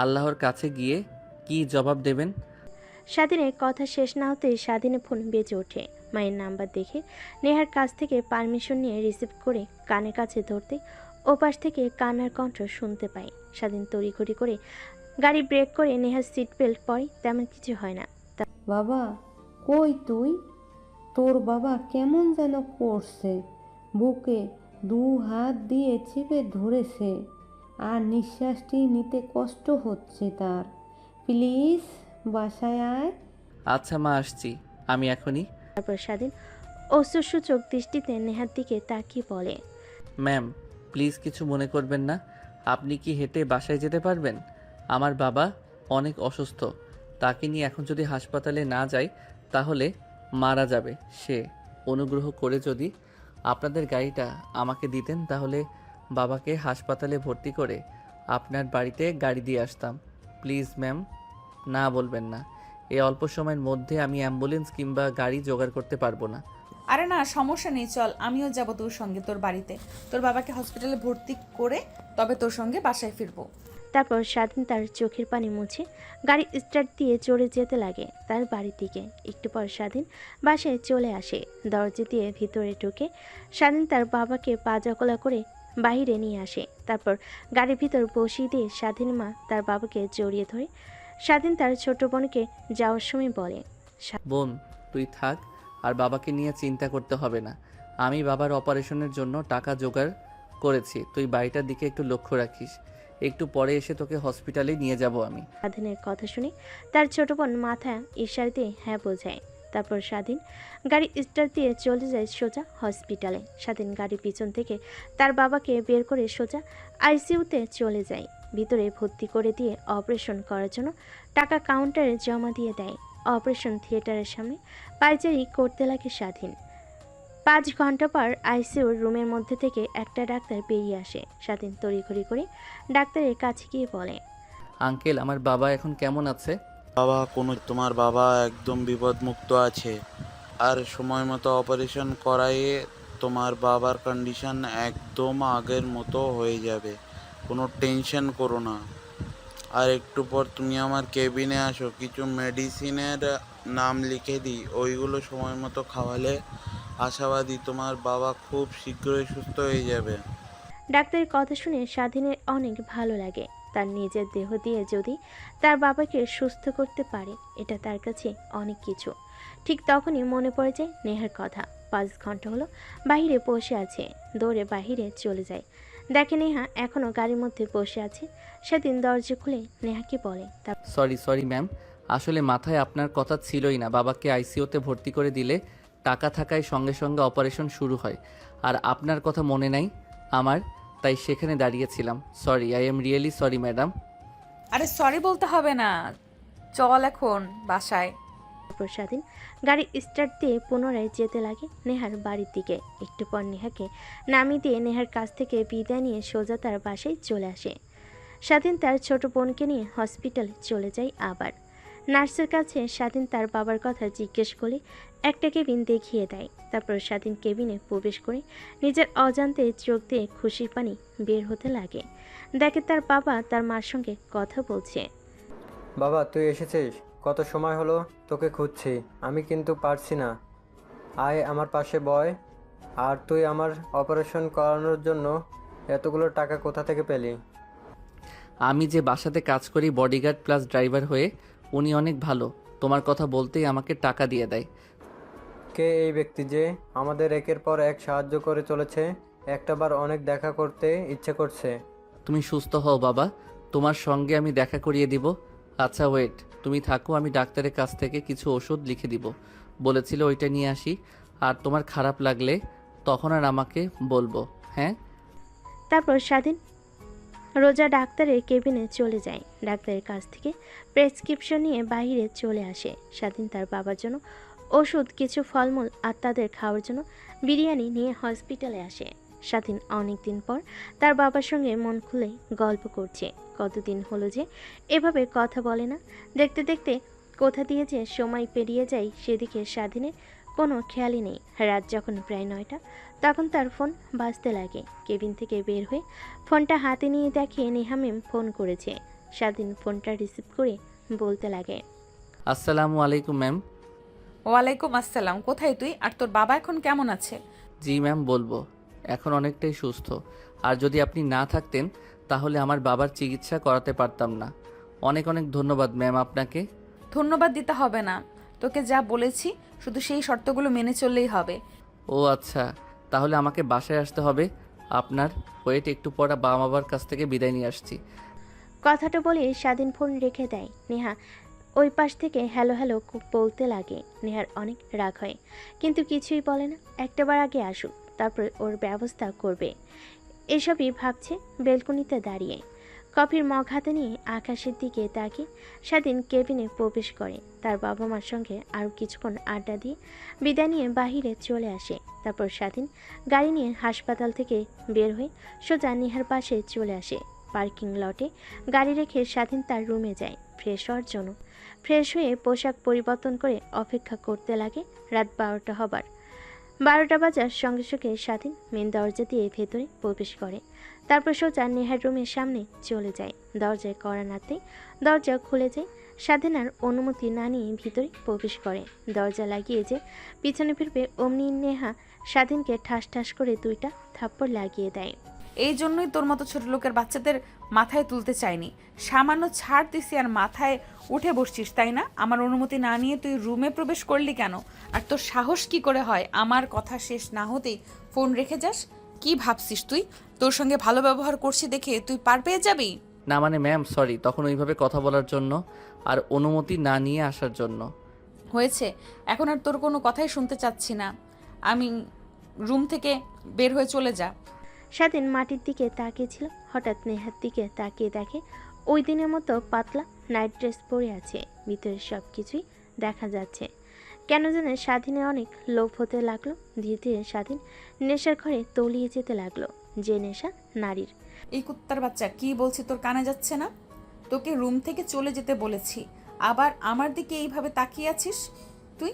আল্লাহর কাছে গিয়ে কি জবাব দেবেন? স্বাধীনের কথা শেষ না হতেই স্বাধীনের ফোন বেজে ওঠে। মায়ের নাম্বার দেখে নেহার কাছ থেকে পারমিশন নিয়ে রিসিভ করে কানের কাছে ধরতে ওপাশ থেকে কান্নার কণ্ঠ শুনতে পায়। স্বাধীন তড়িঘড়ি করে গাড়ি ব্রেক করে নেহার সিট বেল্ট পরে, তেমন কিছু হয় না। বাবা, কই তুই? তোর বাবা কেমন যেন করছে, বুকে 2 হাত দিয়ে চেপে ধরেছে আর নিঃশ্বাসটি নিতে কষ্ট হচ্ছে তার। প্লিজ বাসায় আয়। আচ্ছা মা, আসছি আমি এখনই। তারপর স্বাধীন অশ্রুসূচক দৃষ্টিতে নেহার দিকে তাকিয়ে বলে, ম্যাম, প্লিজ কিছু মনে করবেন না। আপনি কি হেঁটে বাসায় যেতে পারবেন? আমার বাবা অনেক অসুস্থ, তাকে নিয়ে এখন যদি হাসপাতালে না যাই তাহলে মারা যাবে সে। অনুগ্রহ করে যদি আপনাদের গাড়িটা আমাকে দিতেন তাহলে বাবাকে হাসপাতালে ভর্তি করে আপনার বাড়িতে গাড়ি দিয়ে আসতাম। প্লিজ ম্যাম, না বলবেন না। এই অল্প সময়ের মধ্যে আমি অ্যাম্বুলেন্স কিংবা গাড়ি জোগাড় করতে পারবো না। আরে না, সমস্যা নেই, চল আমিও যাব তোর সঙ্গে তোর বাড়িতে। তোর বাবাকে হসপিটালে ভর্তি করে তবে তোর সঙ্গে বাসায় ফিরবো। তারপর স্বাধীন তার চোখের পানি মুছে গাড়ি স্টার্ট দিয়ে চড়ে যেতে লাগে তার বাড়ির দিকে। একটু পর স্বাধীন বাসায় চলে আসে। দরজা দিয়ে ভিতরে ঢুকে স্বাধীন তার বাবাকে পা জকলা করে বাইরে নিয়ে আসে। তারপর গাড়ির ভিতর বসিয়ে দিয়ে স্বাধীন মা তার বাবাকে জড়িয়ে ধরে স্বাধীন তার ছোট বোনকে যাওয়ার সময় বলে, বোন, তুই থাক, আর বাবাকে নিয়ে চিন্তা করতে হবে না। আমি বাবার অপারেশনের জন্য টাকা জোগাড় করেছি। তুই বাড়িটার দিকে একটু লক্ষ্য রাখিস। একটু পরে এসে তোকে হসপিটালে নিয়ে যাব আমি। স্বাধীনের কথা শুনে তার ছোট বোন মাথা ইশারা দিয়ে হ্যাঁ বোঝায়। তারপর স্বাধীন গাড়ি স্টার্ট দিয়ে চলে যায় সোজা হসপিটালে। স্বাধীন গাড়ির পিছন থেকে তার বাবাকে বের করে সোজা আইসিইউতে চলে যায়। ভিতরে ভর্তি করে দিয়ে অপারেশন করার জন্য টাকা কাউন্টারে জমা দিয়ে দেয়। অপারেশন থিয়েটারের সামনে পায়চারি করতে লাগে স্বাধীন। 5 ঘন্টা পর আইসিইউর রুমের মধ্যে থেকে একটা ডাক্তার বেরিয়ে আসে। স্বাধীন তড়িঘড়ি করে ডাক্তারের কাছে গিয়ে বলে, আঙ্কেল, আমার বাবা এখন কেমন আছে? তোমার বাবা একদম বিপদমুক্ত আছে, আর সময় মতো অপারেশন করাইয়ে তোমার বাবার কন্ডিশন একদম আগের মতো হয়ে যাবে। কোনো টেনশন করো না। আর একটু পর তুমি আমার কেবিনে আসো, কিছু মেডিসিনের নাম লিখে দিই, ওইগুলো সময় মতো খাওয়ালে আশাবাদী তোমার বাবা খুব শীঘ্রই সুস্থ হয়ে যাবে। ডাক্তারের কথা শুনে স্বাধীনের অনেক ভালো লাগে। তার নিজের দেহ দিয়ে যদি তার বাবাকে সুস্থ করতে পারে, এটা তার কাছে অনেক কিছু। ঠিক তখনই মনে পড়ে যায় নেহার কথা। 5 ঘন্টা হলো বাইরে বসে আছে। দৌড়ে বাইরে চলে যায়। দেখে নেহা এখনও গাড়ির মধ্যে বসে আছে। সেদিন দরজা খুলে নেহাকে বলে, সরি ম্যাম, আসলে মাথায় আপনার কথা ছিলই না। বাবাকে আইসিইউতে ভর্তি করে দিলে টাকা থাকায় সঙ্গে সঙ্গে অপারেশন শুরু হয়, আর আপনার কথা মনে নাই আমার, তাই সেখানে দাঁড়িয়েছিলাম। Sorry, I am really sorry madam. আরে সরি বলতে হবে না, চল এখন বাসায়। তারপর স্বাধীন গাড়ি স্টার্ট দিয়ে পুনরায় যেতে লাগে নেহার বাড়ির দিকে। একটু পর নেহাকে নামিয়ে দিয়ে নেহার কাছ থেকে বিদায় নিয়ে সোজা তার বাসায় চলে আসে। স্বাধীন তার ছোট বোনকে নিয়ে হসপিটালে চলে যায়। আবার নার্সের কাছে স্বাধীন তার বাবার কথা জিজ্ঞেস করে একটা কেবিন দেখিয়ে দেয়। তারপর স্বাধীন কেবিনে প্রবেশ করে নিজের অজান্তে চোখ দিয়ে খুশির পানি বের হতে লাগে। দেখে তার বাবা তার মার সঙ্গে কথা বলছে। বাবা, তুই এসেছিস? কত সময় হলো তোকে খুঁজছি। আমি কিন্তু পারছি না। আয় আমার পাশে বয়। আর তুই আমার অপারেশন করানোর জন্য এতগুলো টাকা কোথা থেকে পেলি? আমি যে বাসাতে কাজ করি বডিগার্ড প্লাস ড্রাইভার হয়ে, উনি অনেক ভালো। তোমার কথা বলতেই আমাকে টাকা দিয়ে দেয়। কে এই ব্যক্তি যে আমাদের একের পর এক সাহায্য করে চলেছে? একটাবার অনেক দেখা করতে ইচ্ছে করছে। তুমি সুস্থ হও বাবা, তোমার সঙ্গে আমি দেখা করিয়ে দিব। আচ্ছা ওয়েট, তুমি থাকো, আমি ডাক্তারের কাছ থেকে কিছু ওষুধ লিখে দিব বলেছিল, ওইটা নিয়ে আসি। আর তোমার খারাপ লাগলে তখন আর আমাকে বলবো, হ্যাঁ? তারপর স্বাধীন রোজা ডাক্তারের কেবিনে চলে যায়। ডাক্তারের কাছ থেকে প্রেসক্রিপশন নিয়ে বাইরে চলে আসে। স্বাধীন তার বাবার জন্য ওষুধ, কিছু ফলমূল আর তাদের খাওয়ার জন্য বিরিয়ানি নিয়ে হসপিটালে আসে। স্বাধীন অনেক দিন পর তার বাবার সঙ্গে মন খুলে গল্প করছে। কতদিন হলো যে এভাবে কথা বলে না। দেখতে দেখতে কোথা দিয়ে যে সময় পেরিয়ে যায় সেদিকে স্বাধীনের কোনো খেয়ালই নেই। রাত যখন প্রায় 9টা, তখন তার ফোন বাজতে লাগে। কেবিন থেকে বের হয়ে ফোনটা হাতে নিয়ে দেখে নেহা ম্যাম ফোন করেছে। স্বাধীন ফোনটা রিসিভ করে বলতে লাগে, আসসালামু আলাইকুম ম্যাম। ওয়ালাইকুম আসসালাম। কোথায় তুই? আর তোর বাবা এখন কেমন আছে? জি ম্যাম, বলবো। এখন অনেকটাই সুস্থ। আর যদি আপনি না থাকতেন তাহলে আমার বাবার চিকিৎসা করাতে পারতাম না। অনেক অনেক ধন্যবাদ ম্যাম আপনাকে। ধন্যবাদ দিতে হবে না, তোকে যা বলেছি শুধু সেই শর্তগুলো মেনে চললেই হবে। ও আচ্ছা, তাহলে আমাকে বাসায় আসতে হবে আপনার। ওয়েট, একটু পর বাবার কাছ থেকে বিদায় নিয়ে আসছি। কথাটা বলে স্বাধীন ফোন রেখে দেয়। নেহা ওই পাশ থেকে হ্যালো হ্যালো বলতে লাগে। নেহার অনেক রাগ হয়, কিন্তু কিছুই বলে না। একটাবার আগে আসুক, তারপর ওর ব্যবস্থা করবে। এসবই ভাবছে বেলকনিতে দাঁড়িয়ে। কফির মগ হাতে নিয়ে আকাশের দিকে তাকিয়ে স্বাধীন কেবিনে প্রবেশ করে। তার বাবা মার সঙ্গে আরও কিছুক্ষণ আড্ডা দিয়ে বিদায় নিয়ে বাহিরে চলে আসে। তারপর স্বাধীন গাড়ি নিয়ে হাসপাতাল থেকে বের হয়ে সোজা নেহার পাশে চলে আসে। পার্কিং লটে গাড়ি রেখে স্বাধীন তার রুমে যায় ফ্রেশ হওয়ার জন্য। ফ্রেশ হয়ে পোশাক পরিবর্তন করে অপেক্ষা করতে লাগে রাত 12টা হবার। 12টা বাজার সঙ্গে সঙ্গে স্বাধীন মেন দরজা দিয়ে ভেতরে প্রবেশ করে। তারপর সোজা নেহার রুমের সামনে চলে যায়। দরজায় কড়া নাড়তেই দরজা খুলে যায়। স্বাধীন আর অনুমতি না নিয়ে ভিতরে প্রবেশ করে। দরজা লাগিয়ে যে পিছনে ফিরবে অমনি নেহা স্বাধীনকে ঠাস ঠাস করে 2টা থাপ্পড় লাগিয়ে দেয়। এই জন্যই তোর মতো ছোট লোকের বাচ্চাদের মাথায় তুলতে চাইনি। সামান্য ছাড় দিছি আর মাথায় উঠে বসছিস, তাই না? আমার অনুমতি না নিয়ে তুই রুমে প্রবেশ করলি কেন? আর তোর সাহস কি করে হয় আমার কথা শেষ না হতেই ফোন রেখে যাস? কি ভাবছিস তুই তোর সঙ্গে ভালো ব্যবহার করছি দেখে তুই পার পেয়ে যাবি? না মানে ম্যাম সরি, তখন ওইভাবে কথা বলার জন্য আর অনুমতি না নিয়ে আসার জন্য। হয়েছে, এখন আর তোর কোনো কথাই শুনতে চাচ্ছি না। আমি রুম থেকে বের হয়ে চলে যা। স্বাধীন মাটির দিকে তাকিয়েছিল, হঠাৎ নেহার দিকে তাকিয়ে দেখে ওই দিনের মতো পাতলা নাইট ড্রেস পরে আছে। ভিতরে সব কিছুই দেখা যাচ্ছে। কেন যেন স্বাধীনের অনেক লোভ হতে লাগলো। ধীরে ধীরে স্বাধীন নেশার ঘরে তলিয়ে যেতে লাগলো, যে নেশা নারীর। এই কুত্তার বাচ্চা, কি বলছি তোর কানে যাচ্ছে না? তোকে রুম থেকে চলে যেতে বলেছি, আবার আমার দিকে এইভাবে তাকিয়ে আছিস? তুই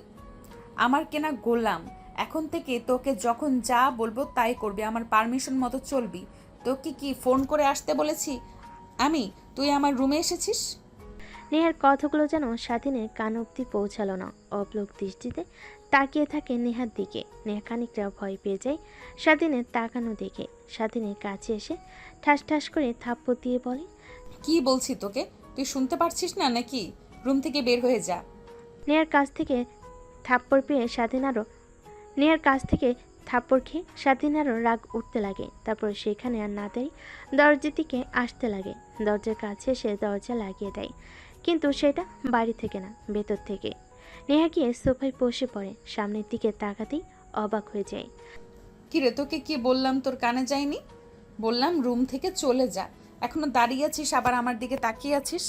আমার কেনা গোলাম, এখন থেকে তোকে যখন যা বলবো তাই করবি, আমার পারমিশন মতো চলবি। তোকে কি ফোন করে আসতে বলেছি আমি? তুই আমার রুমে এসেছিস? নেহার কথাগুলো যেন স্বাধীনের কান অব্দি পৌঁছালো না। অবলোক দৃষ্টিতে তাকিয়ে থাকে নেহার দিকে। নেহা খানিকটা ভয় পেয়ে যায় স্বাধীনের তাকানো দেখে। স্বাধীনের কাছে এসে ঠাস ঠাস করে থাপ্পড় দিয়ে বলে, কি বলছি তোকে, তুই শুনতে পারছিস না নাকি? রুম থেকে বের হয়ে যা। নেহার কাছ থেকে থাপ্পড় পেয়ে নেহার কাছ থেকে থাপ্পড় খেয়ে স্বাধীন আরও রাগ উঠতে লাগে। তারপর সেখানে আর না দাঁড়িয়ে দরজার দিকে আসতে লাগে। দরজার কাছে এসে দরজা লাগিয়ে দেয়, কিন্তু সেটা বাড়ি থেকে না, ভেতর থেকে। নেহা গিয়ে সোফায় বসে পড়ে। সামনের দিকে তাকাতেই অবাক হয়ে যায়। কিরে, তোকে কি বললাম তোর কানে যায়নি? বললাম রুম থেকে চলে যা, এখনো দাঁড়িয়ে আছিস আবার আমার দিকে তাকিয়ে আছিস।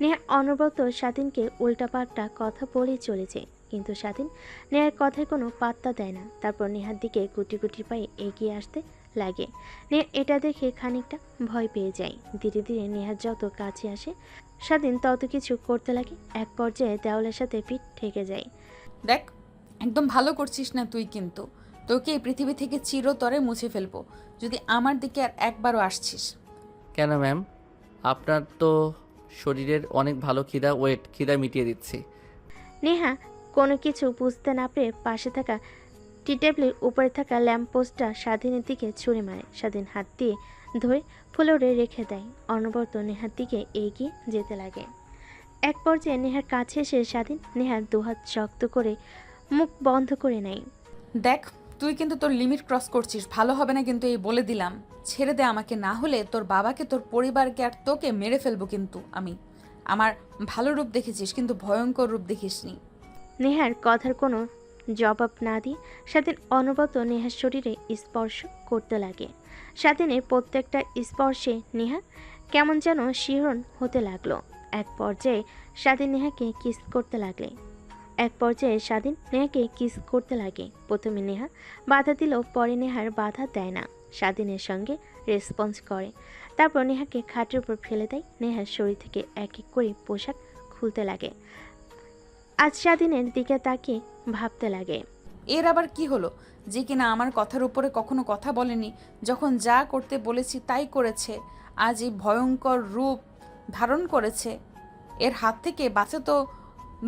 নেহা অনবরত স্বাধীনকে উল্টাপাল্টা কথা বলেই চলেছে, কিন্তু স্বাধীন নেহার কথায় কোনো পাত্তা দেয় না। তারপর নেহার দিকে গুটি গুটি পায়ে এগিয়ে আসতে লাগে। নেহা এটা দেখে খানিকটা ভয় পেয়ে যায়। ধীরে ধীরে নেহার যত কাছে আসে স্বাধীন তত কিছু করতে লাগে। এক পর্যায়ে দেওয়ালের সাথে পিঠ ঠেকে যায়। দেখ, একদম ভালো করছিস না তুই, কিন্তু তোকে এই পৃথিবী থেকে চিরতরে মুছে ফেলবো যদি আমার দিকে আর একবারও আসছিস। কেন ম্যাম? আপনার তো শরীরের অনেক ভালো খিদা মিটিয়ে দিচ্ছি। নেহা কোনো কিছু বুঝতে না পেরে পাশে থাকা টি টেবিলের উপরে থাকা ল্যাম্পপোস্টটা স্বাধীনের দিকে ছুঁড়ে মারে। স্বাধীন হাত দিয়ে ধরে ফ্লোরে রেখে দেয়। অনবরত নেহার দিকে এগিয়ে যেতে লাগে। এক পর্যায়ে নেহার কাছে এসে স্বাধীন নেহার দুহাত শক্ত করে মুখ বন্ধ করে নেয়। দেখ, তুই কিন্তু তোর লিমিট ক্রস করছিস, ভালো হবে না কিন্তু, এই বলে দিলাম। ছেড়ে দে আমাকে, না হলে তোর বাবাকে, তোর পরিবারকে আর তোকে মেরে ফেলবো কিন্তু আমি। আমার ভালো রূপ দেখেছিস, কিন্তু ভয়ঙ্কর রূপ দেখিসনি। নেহার কথার কোনো জবাব না দিয়ে স্বাধীন অনবরত নেহার শরীরে স্পর্শ করতে লাগে। স্বাধীনের প্রত্যেকটা স্পর্শে নেহা কেমন যেন শিহরণ হতে লাগলো। এক পর্যায়ে স্বাধীন নেহাকে কিস করতে লাগে। প্রথমে নেহা বাধা দিলেও পরে নেহার বাধা দেয় না, স্বাধীনের সঙ্গে রেসপন্স করে। তারপর নেহাকে খাটের উপর ফেলে দেয়। নেহার শরীর থেকে এক এক করে পোশাক খুলতে লাগে। আজ স্বাধীনের দিকে তাকিয়ে ভাবতে লাগে, এর আবার কি হলো যে কিনা আমার কথার উপরে কখনো কথা বলেনি, যখন যা করতে বলেছি তাই করেছে। আজ এই ভয়ঙ্কর রূপ ধারণ করেছে, এর হাত থেকে বাঁচা তো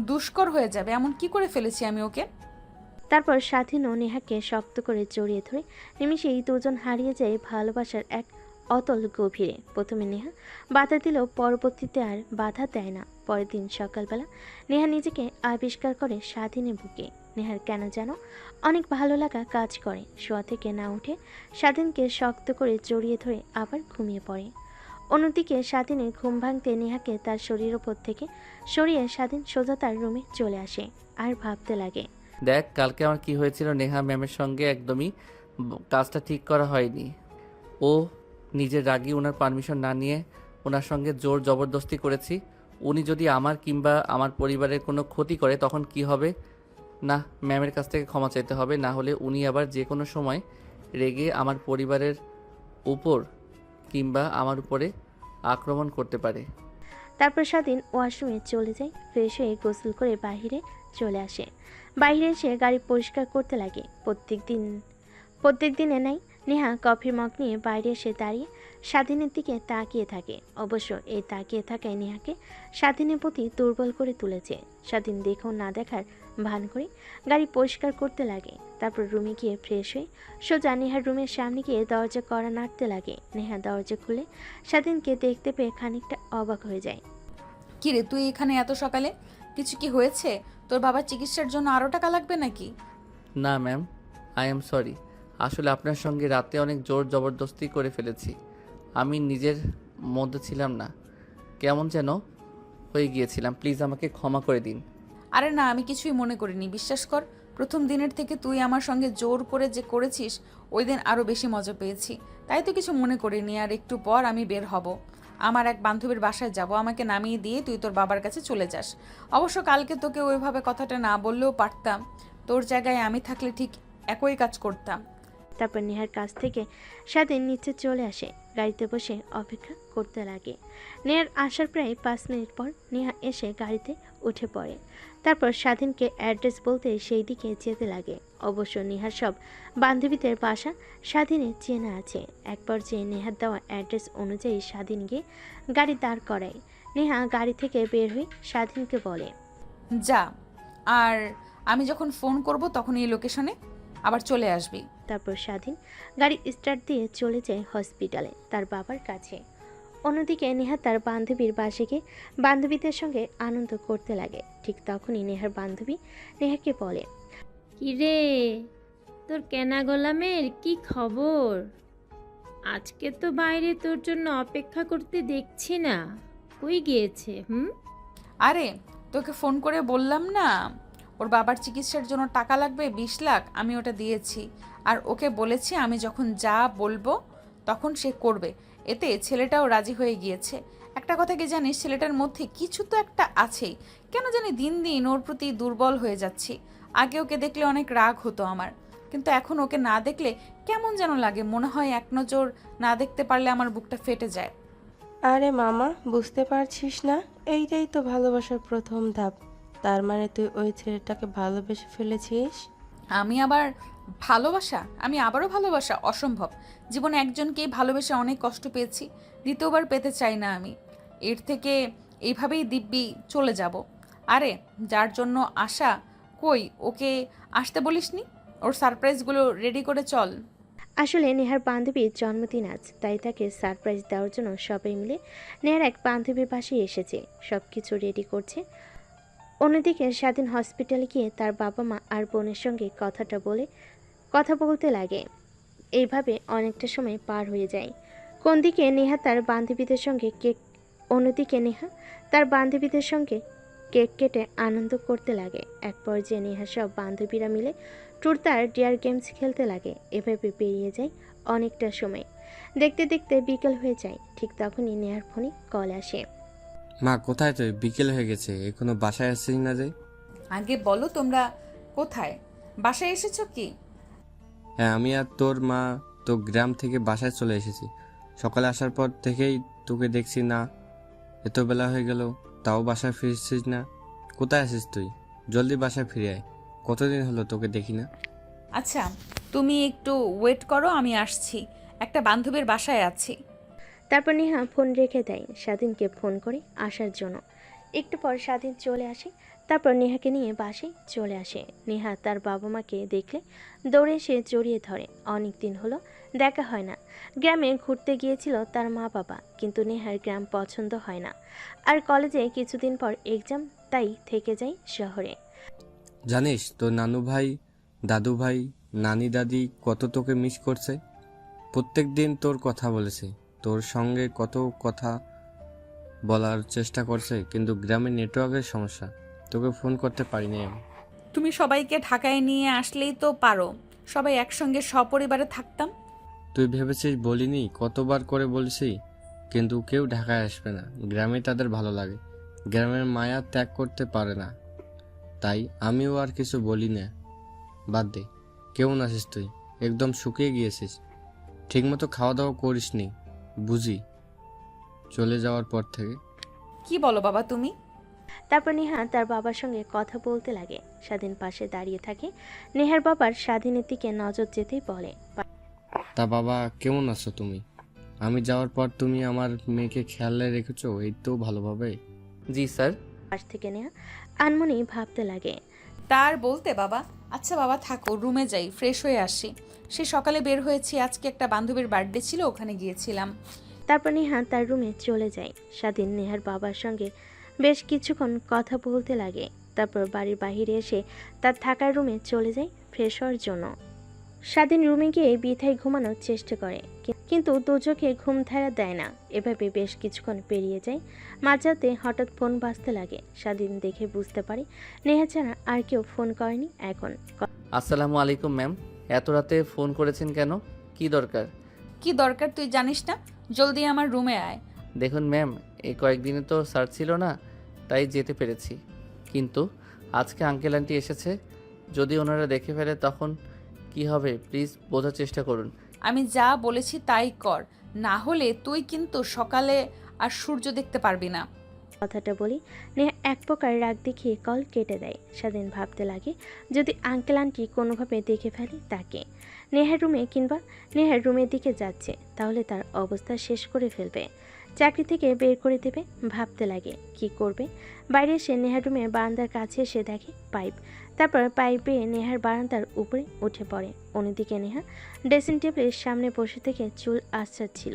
দুষ্কর হয়ে যাবে। এমন কি করে ফেলেছি আমি ওকে? তারপর স্বাধীন ও নেহাকে শক্ত করে জড়িয়ে ধরে নিমিষেই দুজন হারিয়ে যায় ভালোবাসার এক অতল গভীরে। প্রথমে নেহা বাধা দিলেও পরবর্তীতে আর বাধা দেয় না। পরের দিন সকালবেলা নেহা নিজেকে আবিষ্কার করে স্বাধীনের বুকে। নেহার কেন যেন অনেক ভালো লাগা কাজ করে। শোয়া থেকে না উঠে স্বাধীনকে শক্ত করে জড়িয়ে ধরে আবার ঘুমিয়ে পড়ে। অন্যদিকে স্বাধীনের ঘুম ভাঙতে নেহাকে তার শরীর ওপর থেকে সরিয়ে স্বাধীন সোজা তার রুমে চলে আসে আর ভাবতে লাগে, দেখ কালকে আমার কি হয়েছিল, নেহা ম্যামের সঙ্গে একদমই কাজটা ঠিক করা হয়নি। ও নিজের রাগী ওনার পারমিশন না নিয়ে ওনার সঙ্গে জোর জবরদস্তি করেছি। উনি যদি আমার কিংবা আমার পরিবারের কোনো ক্ষতি করে তখন কি হবে? না, ম্যামের কাছ থেকে ক্ষমা চাইতে হবে, না হলে উনি আবার যে কোনো সময় রেগে আমার পরিবারের উপর কিংবা আমার উপরে আক্রমণ করতে পারে। তারপর স্বাধীন ওয়াশরুমে চলে যায়, ফ্রেশ হয়ে গোসল করে বাইরে চলে আসে। বাইরে এসে গাড়ি পরিষ্কার করতে লাগে। প্রত্যেক দিনে নাই নেহা কফির মগ নিয়ে বাইরে এসে দাঁড়িয়ে স্বাধীনের দিকে তাকিয়ে থাকে। অবশ্য এই তাকিয়ে থাকায় নেহাকে স্বাধীনের প্রতি দুর্বল করে তুলেছে। স্বাধীন দেখেও না দেখার ভান করে গাড়ি পরিষ্কার করতে লাগে। তারপর রুমে গিয়ে ফ্রেশ হয়ে সোজা নেহার রুমের সামনে গিয়ে দরজা কড়া নাড়তে লাগে। নেহা দরজা খুলে স্বাধীনকে দেখতে পেয়ে খানিকটা অবাক হয়ে যায়। কিরে, তুই এখানে এত সকালে? কিছু কি হয়েছে? তোর বাবার চিকিৎসার জন্য আরও টাকা লাগবে নাকি? না ম্যাম, আই এম সরি। আসলে আপনার সঙ্গে রাতে অনেক জোর জবরদস্তি করে ফেলেছি। আমি নিজের মধ্যে ছিলাম না, কেমন যেন হয়ে গিয়েছিলাম। প্লিজ আমাকে ক্ষমা করে দিন। আরে না, আমি কিছুই মনে করিনি, বিশ্বাস কর। প্রথম দিনের থেকে তুই আমার সঙ্গে জোর করে যে করেছিস, ওই দিন আরও বেশি মজা পেয়েছি, তাই তো কিছু মনে করিনি। আর একটু পর আমি বের হব, আমার এক বান্ধবীর বাসায় যাব। আমাকে নামিয়ে দিয়ে তুই তোর বাবার কাছে চলে যাস। অবশ্য কালকে তোকে ওইভাবে কথাটা না বললেও পারতাম, তোর জায়গায় আমি থাকলে ঠিক একই কাজ করতাম। তারপর নেহার কাছ থেকে স্বাধীন নিচে চলে আসে, গাড়িতে বসে অপেক্ষা করতে লাগে। নেহার আসার প্রায় 5 মিনিট পর নেহা এসে গাড়িতে উঠে পড়ে। তারপর স্বাধীনকে অ্যাড্রেস বলতে সেই দিকে যেতে লাগে। অবশ্য নেহার সব বান্ধবীদের বাসা স্বাধীনের চেনা আছে। এক পর্যায়ে নেহার দেওয়া অ্যাড্রেস অনুযায়ী স্বাধীন গিয়ে গাড়ি দাঁড় করায়। নেহা গাড়ি থেকে বের হয়ে স্বাধীনকে বলে, যা, আর আমি যখন ফোন করব তখন এই লোকেশনে আবার চলে আসবি। তারপর স্বাধীন গাড়ি স্টার্ট দিয়ে চলে যায় হসপিটালে তার বাবার কাছে। অন্যদিকে নেহা তার বান্ধবীর বাসে গিয়ে বান্ধবীদের সঙ্গে আনন্দ করতে লাগে। ঠিক তখনই নেহার বান্ধবী নেহাকে বলে, কিরে, তোর কেনা গোলামের কি খবর? আজকে তো বাইরে তোর জন্য অপেক্ষা করতে দেখছি না, কই গিয়েছে? আরে, তোকে ফোন করে বললাম না ওর বাবার চিকিৎসার জন্য টাকা লাগবে 20 লাখ, আমি ওটা দিয়েছি। আর ওকে বলেছি আমি যখন যা বলবো তখন সে করবে। এতে ছেলেটাও রাজি হয়ে গিয়েছে। একটা কথা কি জানিস, ছেলেটার মধ্যে কিছু তো একটা আছেই। কেন জানি দিন দিন ওর প্রতি দুর্বল হয়ে যাচ্ছি। আগে ওকে দেখলে অনেক রাগ হতো আমার, কিন্তু এখন ওকে না দেখলে কেমন যেন লাগে। মনে হয় এক নজর না দেখতে পারলে আমার বুকটা ফেটে যায়। আরে মামা, বুঝতে পারছিস না? এইটাই তো ভালোবাসার প্রথম ধাপ। তার মানে তুই ওই ছেলেটাকে ভালোবেসে ফেলেছিস? আমি আবারও ভালোবাসা অসম্ভব। জীবনে একজনকেই ভালোবেসে অনেক কষ্ট পেয়েছি, দ্বিতীয়বার পেতে চাই না আমি। এর থেকে এইভাবেই দিব্যি চলে যাব। আরে, যার জন্য আশা, কই ওকে আসতে বলিসনি? ওর সারপ্রাইজগুলো রেডি করে চল। আসলে নেহার বান্ধবীর জন্মদিন আজ, তাই তাকে সারপ্রাইজ দেওয়ার জন্য সবাই মিলে নেহার এক বান্ধবীর বাসায় এসেছে, সব কিছু রেডি করছে। অন্যদিকে স্বাধীন হসপিটালে গিয়ে তার বাবা মা আর বোনের সঙ্গে কথা বলতে লাগে। এইভাবে অনেকটা সময় পার হয়ে যায়। অন্যদিকে নেহা তার বান্ধবীদের সঙ্গে কেক কেটে আনন্দ করতে লাগে। এক পর্যায়ে নেহা সব বান্ধবীরা মিলে ট্রুথ আর ডেয়ার গেমস খেলতে লাগে। এভাবে পেরিয়ে যায় অনেকটা সময়। দেখতে দেখতে বিকেল হয়ে যায়। ঠিক তখনই নেহার ফোনে কল আসে। মা, কোথায় তুই? বিকেল হয়ে গেছে, এখনো বাসায় আসছিস না যে? আগে বলো, তোমরা কোথায়? বাসায় এসেছো কি? হ্যাঁ, আমি আর তোর মা তো গ্রাম থেকে বাসায় চলে এসেছি। সকালে আসার পর থেকেই তোকে দেখছি না, এত বেলা হয়ে গেল তাও বাসায় ফিরছিস না। কোথায় আছিস তুই? জলদি বাসায় ফিরে আয়, কতদিন হলো তোকে দেখি না। আচ্ছা, তুমি একটু ওয়েট করো, আমি আসছি। একটা বান্ধবীর বাসায় আছি। তারপর নেহা ফোন রেখে দেয়, স্বাধীনকে ফোন করে আসার জন্য। একটু পর স্বাধীন চলে আসে। তারপর নেহাকে নিয়ে বাসায় চলে আসে। নেহা তার বাবা মাকে দেখলে দৌড়ে এসে জড়িয়ে ধরে। অনেক দিন হলো দেখা হয় না। গ্রামে ঘুরতে গিয়েছিল তার মা বাবা, কিন্তু নেহার গ্রাম পছন্দ হয় না। আর কলেজে কিছুদিন পর এক্সাম, তাই থেকে যায় শহরে। জানিস তোর নানু ভাই, দাদু ভাই, নানি দাদি কত তোকে মিস করছে। প্রত্যেক দিন তোর কথা বলেছে, তোর সঙ্গে কত কথা বলার চেষ্টা করছে, কিন্তু গ্রামে নেটওয়ার্কের সমস্যা, তোকে ফোন করতে পারিনি আমি। তুমি সবাইকে ঢাকায় নিয়ে আসলেই তো পারো, সবাই একসঙ্গে সপরিবারে থাকতাম। তুই ভেবেছিস বলিনি? কতবার করে বলছি কিন্তু কেউ ঢাকায় আসবে না, গ্রামে তাদের ভালো লাগে, গ্রামের মায়া ত্যাগ করতে পারে না। তাই আমিও আর কিছু বলি না। বাদ দে, কেমন আছিস তুই? একদম শুকিয়ে গিয়েছিস, ঠিকমতো খাওয়া দাওয়া করিসনি বুঝি চলে যাওয়ার পর থেকে। কি বলো বাবা তুমি? তারপর নেহা তার বাবার সঙ্গে কথা বলতে লাগে। স্বাধীন পাশে দাঁড়িয়ে থাকে। নেহার বাবার স্বাধীনের দিকে নজর যেতেই বলে, তা বাবা কেমন আছো তুমি? আমি যাওয়ার পর তুমি আমার মেয়েকে খেয়ালে রেখেছো এই তো ভালোভাবে? জি স্যার। পাশ থেকে নেহা আনমনি ভাবতে লাগে। তার বলতে বাবা, আচ্ছা বাবা থাকো, রুমে যাই, ফ্রেশ হয়ে আসি। সে সকালে বের হয়েছি, আজকে একটা বান্ধবীর বার্থডে ছিল, ওখানে গিয়েছিলাম। তারপর নেহা তার রুমে চলে যায়। স্বাধীন নেহার বাবার সঙ্গে বেশ কিছুক্ষণ কথা বলতে লাগে। তারপর বাড়ির বাইরে এসে তার থাকার রুমে চলে যায় ফ্রেশ হওয়ার জন্য। স্বাধীন রুমে গিয়ে বিথায় ঘুমানোর চেষ্টা করে, কিন্তু দুচোখে ঘুম ধারা দেয় না। এভাবে বেশ কিছুক্ষণ পেরিয়ে যায়। মাঝরাতে হঠাৎ ফোন বাজতে লাগে। স্বাধীন দেখে বুঝতে পারে নেহা ছাড়া আর কেউ ফোন করেনি এখন। আসসালামু আলাইকুম ম্যাম, এত রাতে ফোন করেছেন কেন? কি দরকার? কি দরকার তুই জানিস না? জলদি আমার রুমে আয়। দেখুন ম্যাম, এই কয়েকদিনে তো স্যার ছিল না, তাই যেতে পেরেছি, কিন্তু আজকে আঙ্কেল আন্টি এসেছে, যদি ওনারা দেখে ফেলে তখন কি হবে? প্লিজ বোঝার চেষ্টা করুন। আমি যা বলেছি তাই কর, না হলে তুই কিন্তু সকালে আর সূর্য দেখতে পারবি না। কথাটা বলি নেহা এক প্রকার রাগ দেখিয়ে কল কেটে দেয়। স্বাধীন ভাবতে লাগে যদি আঙ্কেল আন্টি কোনোভাবে দেখে ফেলে তাকে, নেহার রুমে কিংবা নেহার রুমের দিকে যাচ্ছে, তাহলে তার অবস্থা শেষ করে ফেলবে, চাকরি থেকে বের করে দেবে। ভাবতে লাগে কি করবে। বাইরে এসে নেহার রুমে বারান্দার কাছে এসে দেখে পাইপ। তারপর পাইপে নেহার বারান্দার উপরে উঠে পড়ে। অন্যদিকে নেহা ড্রেসিং টেবিলের সামনে বসে থেকে চুল আঁচড়াচ্ছিল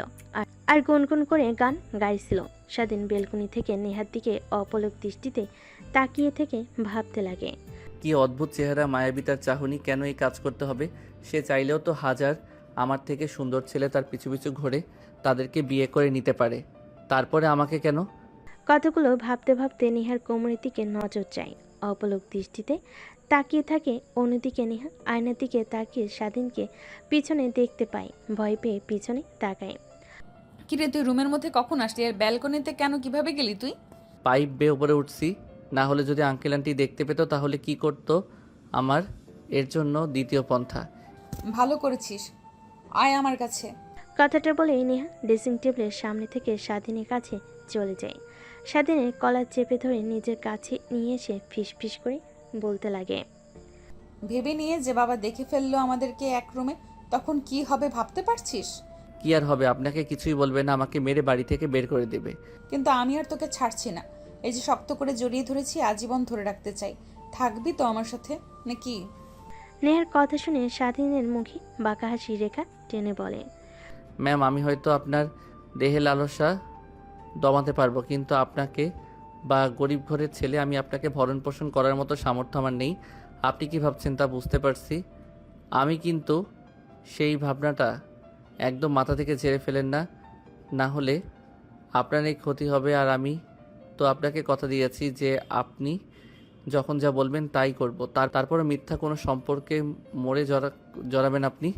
আর গুনগুন করে গান গাইছিল। স্বাধীন বেলকনি থেকে নেহার দিকে অপলক দৃষ্টিতে তাকিয়ে থেকে ভাবতে লাগে কি অদ্ভুত চেহারা, মায়াবী তার চাহনি, কেন এই কাজ করতে হবে? সে চাইলেও তো হাজার আমার থেকে সুন্দর ছেলে তার পিছু পিছু ঘোরে, তাদেরকে বিয়ে করে নিতে পারে, তারপরে আমাকে কেন? কতগুলো ভাবতে ভাবতে নেহার কোমরের দিকে নজর যায়। অপলক দৃষ্টিতে তাকিয়ে থাকে। অন্যদিকে নেহা আয়নার দিকে তাকিয়ে স্বাধীনকে পিছনে দেখতে পায়। ভয় পেয়ে পিছনে তাকায়। কিরে তুই রুমের মধ্যে কখন আসলি? আর ব্যালকনিতে কেন, কিভাবে গেলি তুই? পাইপ বেয়ে উপরে উঠছি, না হলে যদি আঙ্কেল আন্টি দেখতে পেত তাহলে কি করতো আমার? এর জন্য দ্বিতীয় পন্থা। ভালো করেছিস, আয় আমার কাছে। কথাটা বলে নেহা ড্রেসিং টেবিলের সামনে থেকে স্বাধীনের কাছে চলে যায়। স্বাধীনের কলার চেপে ধরে নিজের কাছে নিয়ে এসে ফিসফিস করে বলতে লাগে, ভেবে নিয়ে যে বাবা দেখে ফেললো আমাদেরকে এক রুমে, তখন কি হবে ভাবতে পারছিস? কি আর হবে, আপনাকে কিছুই বলবে না, আমাকে মেরে বাড়ি থেকে বের করে দেবে। কিন্তু আমি আর তোকে ছাড়ছি না। এই যে শক্ত করে জড়িয়ে ধরেছি, আজীবন ধরে রাখতে চাই। থাকবি তো আমার সাথে নাকি? নেহার কথা শুনে স্বাধীনের মুখে বাঁকা হাসি রেখা টেনে বলে, ম্যাম, আমি হয়তো আপনার দেহে লালসা দমাতে পারবো, কিন্তু আপনাকে বা গরিব ঘরের ছেলে আমি আপনাকে ভরণ পোষণ করার মতো সামর্থ্য আমার নেই। আপনি কি ভাবছেন তা বুঝতে পারছি, আমি কিন্তু সেই ভাবনাটা একদম মাথা থেকে ঝেড়ে ফেলেন না, না হলে আপনার এই ক্ষতি হবে। আর আমি তো আপনাকে কথা দিয়েছি যে আপনি যখন যা বলবেন তাই করব, তারপরে মিথ্যা কোনো সম্পর্কে মরে জড়াবেন আপনি।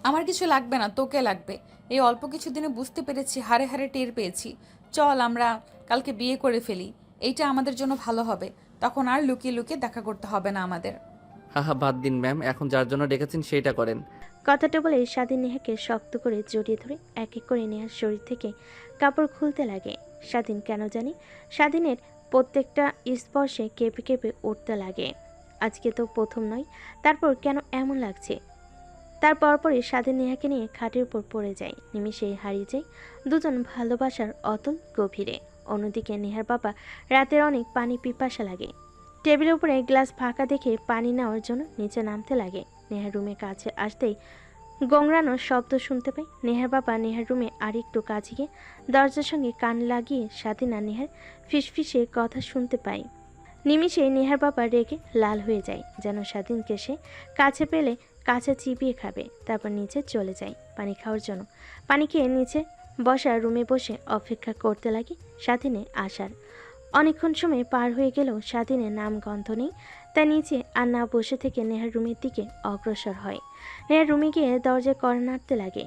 আমার কিছু লাগবে না, তোকে লাগবে। এই অল্প কিছু দিনে বুঝতে পেরেছি, হারে হারে টের পেয়েছি। চল আমরা কালকে বিয়ে করে ফেলি, এইটা আমাদের জন্য ভালো হবে। তখন আর লুকিয়ে লুকিয়ে দেখা করতে হবে না আমাদের। হা বাদ দিন ম্যাম, এখন যার জন্য ডেকেছেন সেইটা করেন। কথাটা বলে স্বাধীন নেহাকে শক্ত করে জড়িয়ে ধরে এক এক করে নেহার শরীর থেকে কাপড় খুলতে লাগে। স্বাধীন কেন জানি স্বাধীনের প্রত্যেকটা স্পর্শে কেঁপে কেঁপে উঠতে লাগে। আজকে তো প্রথম নয়, তারপর কেন এমন লাগছে। তার পরপরই স্বাধীন নেহাকে নিয়ে খাটের উপর পড়ে যায়। নিমিষেই হারিয়ে যায় দুজন ভালোবাসার অতল গভীরে। অন্যদিকে নেহার বাবা রাতের অনেক পানি পিপাসা লাগে। টেবিলের উপরে গ্লাস ফাঁকা দেখে পানি নেওয়ার জন্য নিচে নামতে লাগে। নেহার রুমের কাছে আসতেই গোংরানোর শব্দ শুনতে পায়। নেহার বাবা নেহার রুমে আরেকটু কাছে গিয়ে দরজার সঙ্গে কান লাগিয়ে স্বাধীন আর নেহার ফিসফিসে কথা শুনতে পায়। নিমিষে নেহার বাবা রেগে লাল হয়ে যায়, যেন স্বাধীনকে সে কাছে পেলে কাছে চিবিয়ে খাবে। তারপর নিচে চলে যায় পানি খাওয়ার জন্য। পানি খেয়ে নিচে বসা রুমে বসে অপেক্ষা করতে লাগে স্বাধীনে আসার। অনেকক্ষণ সময় পার হয়ে গেলেও স্বাধীনের নাম গন্ধ নেই। তাই নিচে আর না বসে থেকে নেহার রুমের দিকে অগ্রসর হয়। নেহার রুমে গিয়ে দরজায় কড়া নাড়তে লাগে।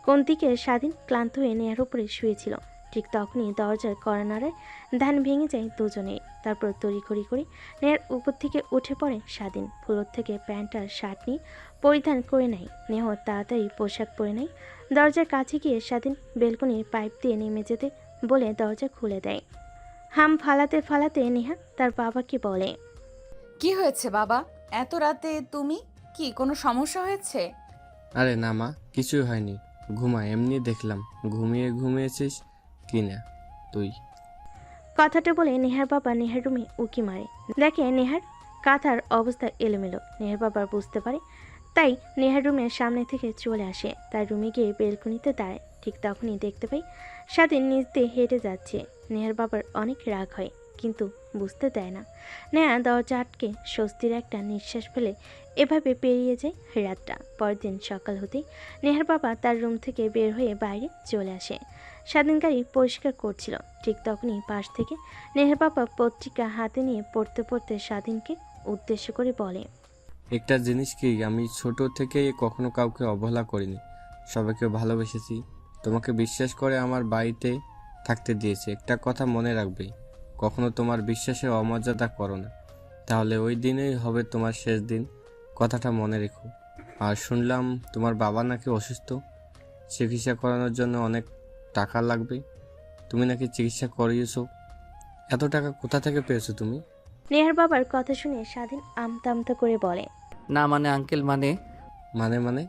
কোন দিকে স্বাধীন ক্লান্ত হয়ে নেহার উপরে শুয়েছিল। ঠিক তখনই দরজার কর্নারের ধ্যান ভেঙে যায় দুজনে। তারপর তড়িঘড়ি করে নেহার উপর থেকে উঠে পড়ে স্বাধীন। ফ্লোর থেকে প্যান্ট আর শার্ট নিয়ে পরিধান করে নেয়। নেহ তাড়াতাড়ি পোশাক পরে নেয়। দরজার কাছে গিয়ে স্বাধীন বেলকনির পাইপ দিয়ে নেমে যেতে বলে দরজা খুলে দেয়। হাম ফালাতে ফালাতে নেহা তার বাবাকে বলে, কি হয়েছে বাবা? এত রাতে তুমি? কি কোনো সমস্যা হয়েছে? আরে না মা, কিছুই হয়নি। ঘুমা, এমনি দেখলাম ঘুমিয়েছিস কি না তুই। কথাটা বলে নেহার বাবা নেহার রুমে উকি মারে। দেখে নেহার কাঁথার অবস্থা এলোমেলো। নেহার বাবা বুঝতে পারে, তাই নেহার রুমের সামনে থেকে চলে আসে। তার রুমে গিয়ে বেলকনিতে দাঁড়ায়। ঠিক তখনই দেখতে পাই স্বাধীন নিচ দিয়ে হেঁটে যাচ্ছে। নেহার বাবার অনেক রাগ হয়, কিন্তু বুঝতে দেয় না। নেহা দরজা আটকে স্বস্তির একটা নিঃশ্বাস ফেলে এভাবে পেরিয়ে যায় রাতটা। পরের দিন সকাল হতেই নেহার বাবা তার রুম থেকে বের হয়ে বাইরে চলে আসে। স্বাধীন গাড়ি পরিষ্কার করছিল। ঠিক তখনই পাশ থেকে নেহার বাবা পত্রিকা হাতে নিয়ে পড়তে পড়তে স্বাধীনকে উদ্দেশ্য করে বলে, একটা জিনিস কি, আমি ছোট থেকে কখনো কাউকে অবহেলা করিনি, সবাইকে ভালোবেসেছি। তোমাকে বিশ্বাস করে আমার বাড়িতে থাকতে দিয়েছি। একটা কথা মনে রাখবে, কখনো তোমার বিশ্বাসে অমর্যাদা করো না, তাহলে ওই দিনেই হবে তোমার শেষ দিন। কথাটা মনে রেখো। আর শুনলাম তোমার বাবা নাকি অসুস্থ, চিকিৎসা করানোর জন্য অনেক টাকা লাগবে। তুমি নাকি চিকিৎসা করিয়েছো, এত টাকা কোথা থেকে পেয়েছো তুমি? নেহার বাবার কথা শুনে স্বাধীন আমতা আমতা করে বলে, না মানে আঙ্কেল, মানে মানে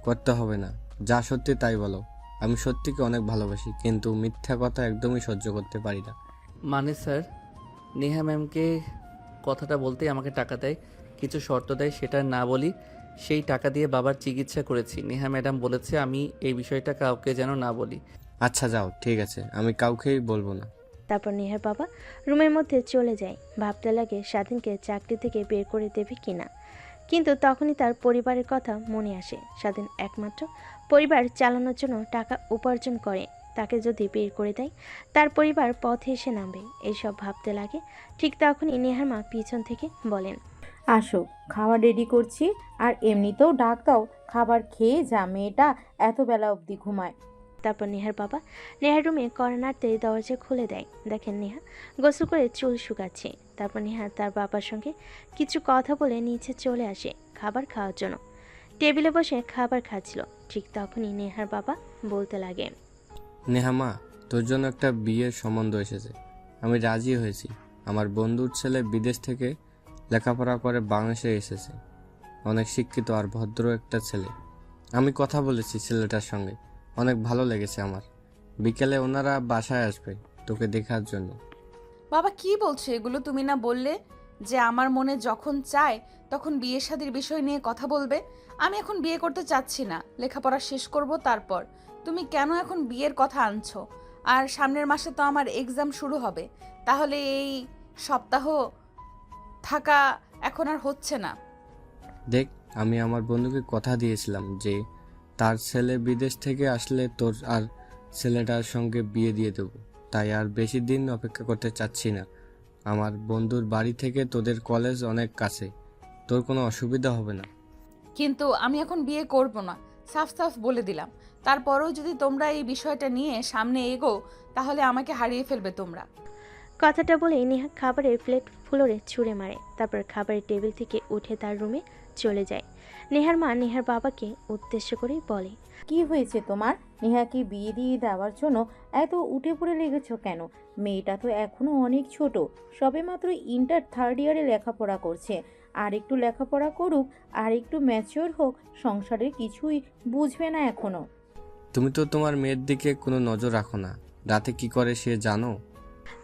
করতে হবে না, যা সত্যি তাই বলো। আমি সত্যিকে অনেক ভালোবাসি, কিন্তু মিথ্যা কথা একদমই সহ্য করতে পারি না। মানে স্যার, নেহা ম্যামকে কথাটা বলতেই আমাকে টাকা দেয়, কিছু শর্ত দেয়, সেটা না বলি। সেই টাকা দিয়ে বাবার চিকিৎসা করেছি। নেহা ম্যাডাম বলেছে আমি এই বিষয়টা কাউকে যেন না বলি। আচ্ছা যাও, ঠিক আছে, আমি কাউকেই বলবো না। তারপর নেহার বাবা রুমের মধ্যে চলে যায়। ভাবতে লাগে স্বাধীনকে চাকরি থেকে বের করে দেবে কিনা। কিন্তু তখনই তার পরিবারের কথা মনে আসে। স্বাধীন একমাত্র পরিবার চালানোর জন্য টাকা উপার্জন করে, তাকে যদি বের করে দেয় তার পরিবার পথে এসে নামবে। এইসব ভাবতে লাগে। ঠিক তখনই নেহার মা পিছন থেকে বলেন, আসো, খাবার রেডি করছি। আর এমনিতেও ডাক দাও, খাবার খেয়ে যা, মেয়েটা এত বেলা অবধি ঘুমায়। তারপর নেহার বাবা নেহার রুমে কর্নারতে দরজা খুলে দেয়। দেখেন নেহা গোসল করে চুল শুকাচ্ছে। তারপর নেহা তার বাবার সঙ্গে কিছু কথা বলে নিচে চলে আসে খাবার খাওয়ার জন্য। টেবিলে বসে খাবার খাচ্ছিল। ঠিক তখনই নেহার বাবা বলতে লাগে, নেহা মা, তোর জন্য একটা বিয়ের সম্বন্ধ এসেছে। আমি রাজি হয়েছি। আমার বন্ধুর ছেলে বিদেশ থেকে লেখাপড়া করে বাংলাদেশে এসেছে। অনেক শিক্ষিত আর ভদ্র একটা ছেলে। আমি কথা বলেছি ছেলেটার সঙ্গে, অনেক ভালো লেগেছে আমার। বিকেলে ওনারা বাসায় আসবে তোকে দেখার জন্য। বাবা কি বলছো এগুলো? তুমি না বললে যে আমার মনে যখন চায় তখন বিয়ে শাদীর বিষয় নিয়ে কথা বলবে? আমি এখন বিয়ে করতে চাচ্ছি না, লেখাপড়া শেষ করব তারপর। তুমি কেন এখন বিয়ের কথা আনছো? আর সামনের মাসে তো আমার এক্সাম শুরু হবে, তাহলে এই সপ্তাহ থাকা এখন আর হচ্ছে না। দেখ, আমি আমার বন্ধুকে কথা দিয়েছিলাম যে তার ছেলে বিদেশ থেকে আসলে তোর আর ছেলেটার সঙ্গে বিয়ে দিয়ে দেবো। তাই আর বেশি দিন অপেক্ষা করতে চাচ্ছি না। আমার বন্ধুর বাড়ি থেকে তোদের কলেজ অনেক কাছে, তোর কোনো অসুবিধা হবে না। কিন্তু আমি এখন বিয়ে করব না, সাফ সাফ বলে দিলাম। তারপরেও যদি তোমরা এই বিষয়টা নিয়ে সামনে এগো তাহলে আমাকে হারিয়ে ফেলবে তোমরা। কথাটা বলে নেহা খাবারের প্লেট ফ্লোরে ছুঁড়ে মারে। তারপর খাবারের টেবিল থেকে উঠে তার রুমে চলে যায়। নেহার মা নেহার বাবাকে উদ্দেশ্য করে বলে, কি হয়েছে তোমার? নেহাকে বিয়ে দিয়ে দেওয়ার জন্য এত উঠে পড়ে লেগেছো কেন? মেয়েটা তো এখনো অনেক ছোট, সবেমাত্র ইন্টার থার্ড ইয়ারে লেখাপড়া করছে। আর একটু লেখাপড়া করুক, আর একটু ম্যাচিওর হোক, সংসারের কিছুই বুঝবে না এখনো। তুমি তো তোমার মেয়ের দিকে কোনো নজর রাখো না, রাতে কি করে সে জানো?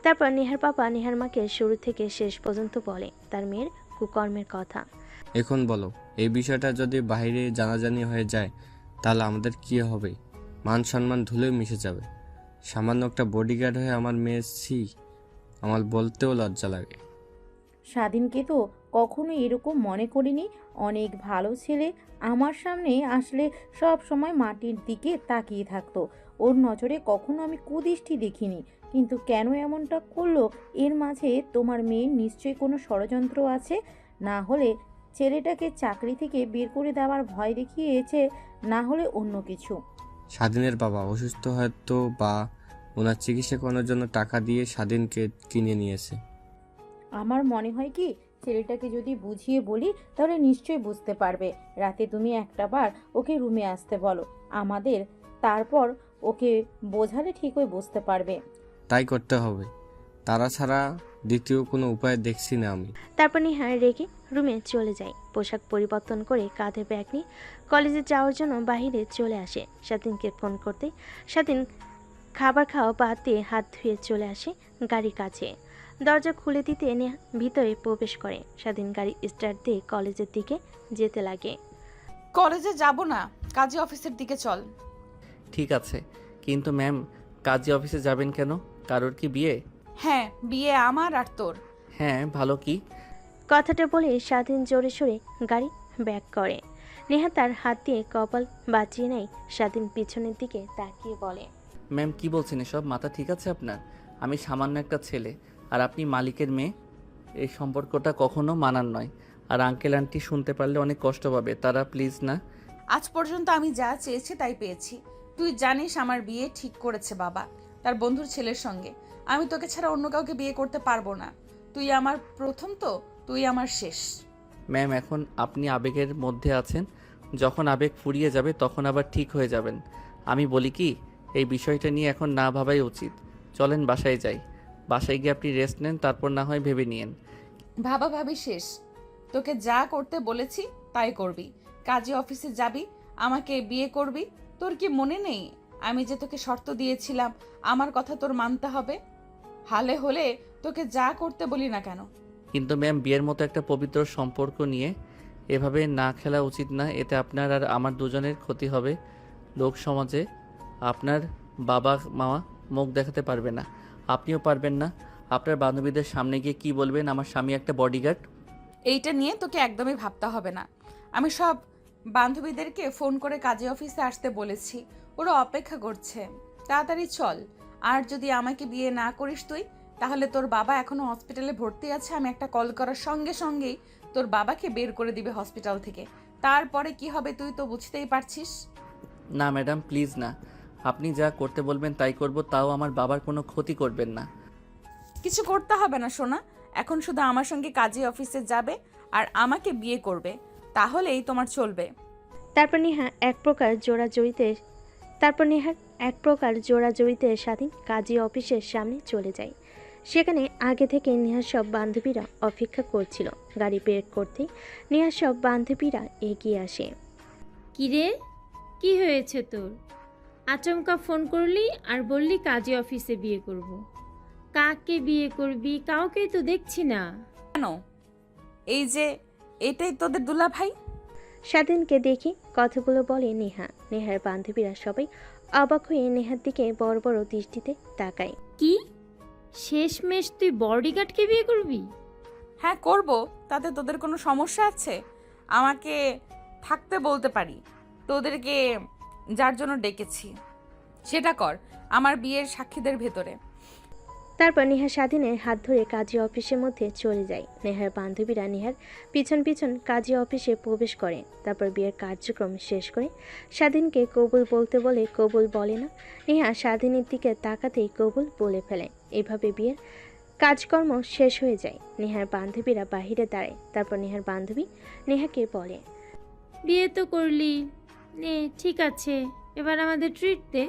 তারপর নেহার বাবা নেহার মাকে শুরু থেকে শেষ পর্যন্ত বলে তার মেয়ের কুকর্মের কথা। এখন বলো, এই বিষয়টা যদি বাইরে জানাজানি হয়ে যায় তাহলে আমাদের কি হবে? মান সম্মান ধুলোয় মিশে যাবে। সামান্য একটা বডিগার্ড হয়ে আমার মেয়ে, আমার বলতেও লজ্জা লাগে। স্বাধীনকে তো কখনো এরকম মনে করিনি। অনেক ভালো ছেলে, আমার সামনে আসলে সব সময় মাটির দিকে তাকিয়ে থাকতো। ওর নজরে কখনো আমি কুদৃষ্টি দেখিনি। কিন্তু কেন এমনটা করলো? এর মাঝে তোমার মেয়ের নিশ্চয়ই কোনো ষড়যন্ত্র আছে। না হলে ছেলেটাকে চাকরি থেকে বের করে দেওয়ার ভয় দেখিয়েছে, না হলে অন্য কিছু। স্বাধীনের বাবা অসুস্থ হয়তো বা ওনার চিকিৎসা করানোর জন্য টাকা দিয়ে স্বাধীনকে কিনে নিয়েছে। আমার মনে হয় কি ছেলেটাকে যদি বুঝিয়ে বলি তাহলে নিশ্চয়ই বুঝতে পারবে। রাতে তুমি একটাবার ওকে রুমে আসতে বলো আমাদের, তারপর ওকে বোঝালে ঠিকই বুঝতে পারবে। তাই করতে হবে, তারা ছাড়া দ্বিতীয় কোনো উপায় দেখছি না আমি। তারপর নেহা রেগে রুমে চলে যায়। পোশাক পরিবর্তন করে কাঁধে ব্যাগ নিয়ে কলেজে যাওয়ার জন্য বাইরে চলে আসে। স্বাধীনকে ফোন করতে স্বাধীন খাবার খাওয়া বাদ দিয়ে হাত ধুয়ে চলে আসে গাড়ির কাছে। দরজা খুলে দিতে নেহা ভিতরে প্রবেশ করে। স্বাধীন গাড়ি স্টার্ট দিয়ে কলেজের দিকে যেতে লাগে। কলেজে যাব না, কাজী অফিসের দিকে চল। ঠিক আছে, কিন্তু ম্যাম কাজী অফিসে যাবেন কেন? কারোর কি বিয়ে? হ্যাঁ, বিয়ে আমার আর তোর। হ্যাঁ, ভালো কি? কথাটা বলে স্বাধীন জোরে সোরে গাড়ি ব্যাক করে। নেহা তার হাত দিয়ে কপাল বাঁচিয়ে নেয়। স্বাধীন পিছনের দিকে তাকিয়ে বলে, ম্যাম কি বলছেন এসব? মাথা ঠিক আছে আপনার? আমি সামান্য একটা ছেলে আর আপনি মালিকের মেয়ে। এই সম্পর্কটা কখনো মানার নয়। আর আঙ্কেল আন্টি শুনতে পারলে অনেক কষ্ট পাবে, তারা প্লিজ না। আজ পর্যন্ত আমি যা চেয়েছি তাই পেয়েছি। তুই জানিস আমার বিয়ে ঠিক করেছে বাবা তার বন্ধুর ছেলের সঙ্গে। আমি তোকে ছাড়া অন্য কাউকে বিয়ে করতে পারবো না। তুই আমার প্রথম, তো তুই আমার শেষ। ম্যাম এখন আপনি আবেগের মধ্যে আছেন, যখন আবেগ ফুরিয়ে যাবে তখন আবার ঠিক হয়ে যাবেন। আমি বলি কি, এই বিষয়টা নিয়ে এখন না ভাবাই উচিত। চলেন বাসায় যাই, বাসায় গিয়ে আপনি রেস্ট নেন, তারপর না হয় ভেবে নিয়েন। ভাবা ভাবি শেষ। তোকে যা করতে বলেছি তাই করবি। কাজী অফিসে যাবি, আমাকে বিয়ে করবি। তোর কি মনে নেই আমি যে তোকে শর্ত দিয়েছিলাম আমার কথা তোর মানতে হবে? হালে হলে তোকে যা করতে বলি না কেন। কিন্তু ম্যাম বিয়ের মতো একটা পবিত্র সম্পর্ক নিয়ে এভাবে না খেলা উচিত না। এতে আপনার আর আমার দুজনের ক্ষতি হবে। লোক সমাজে আপনার বাবা মা মুখ দেখাতে পারবে না, আপনিও পারবেন না। আপনার বান্ধবীদের সামনে গিয়ে কি বলবেন আমার স্বামী একটা বডিগার্ড? এইটা নিয়ে তোকে একদমই ভাবতে হবে না। আমি সব বান্ধবীদেরকে ফোন করে কাজী অফিসে আসতে বলেছি, ওরা অপেক্ষা করছে। তাড়াতাড়ি চল। আর যদি আমাকে বিয়ে না করিস তুই, তাহলে তোর বাবা এখনো হসপিটালে ভর্তি আছে। আমি একটা কল করার সঙ্গে সঙ্গেই তোর বাবাকে বের করে দিবে হসপিটাল থেকে। তারপরে কি হবে তুই তো বুঝতেই পারছিস। না ম্যাডাম প্লিজ না, আপনি যা করতে বলবেন তাই করব, তাও আমার বাবার কোনো ক্ষতি করবেন না। কিছু করতে হবে না সোনা, এখন শুধু আমার সঙ্গে কাজী অফিসে যাবে আর আমাকে বিয়ে করবে, তাহলেই তোমার চলবে। তারপর নেহার এক প্রকার জোড়াজড়িতে স্বাধীন কাজী অফিসের সামনে চলে যায়। সেখানে আগে থেকে নেহার সব বান্ধবীরা অপেক্ষা করছিল। গাড়ি বের করতে নেহার সব বান্ধবীরা এগিয়ে আসে। কিরে, কি হয়েছে তোর? আচমকা ফোন করলি আর বললি কাজী অফিসে বিয়ে করব। কাকে বিয়ে করবি? কাউকেই তো দেখছি না। কেন? এই যে এটাই তোদের দুলা ভাই। স্বাধীনকে দেখে কথাগুলো বলে নেহা। নেহার বান্ধবীরা সবাই অবাক হয়ে নেহার দিকে বড় বড় দৃষ্টিতে তাকায়। কি শেষমেশ তুই বডিগার্ডকে বিয়ে করবি? হ্যাঁ করব, তাতে তোদের কোনো সমস্যা আছে? আমাকে থাকতে বলতে পারি। তোদেরকে যার জন্য ডেকেছি সেটা কর, আমার বিয়ের সাক্ষীদের ভেতরে। তারপর নেহা স্বাধীনের হাত ধরে কাজী অফিসের মধ্যে চলে যায়। নেহার বান্ধবীরা নেহার পিছন পিছন কাজী অফিসে প্রবেশ করে। তারপর বিয়ের কার্যক্রম শেষ করে স্বাধীনকে কবুল বলতে বলে কবুল বলে না। নেহা স্বাধীনের দিকে তাকাতেই কবুল বলে ফেলে। এভাবে বিয়ের কাজকর্ম শেষ হয়ে যায়। নেহার বান্ধবীরা বাহিরে দাঁড়ায়। তারপর নেহার বান্ধবী নেহাকে বলে, বিয়ে তো করলি, নে ঠিক আছে, এবার আমাদের ট্রিট দে।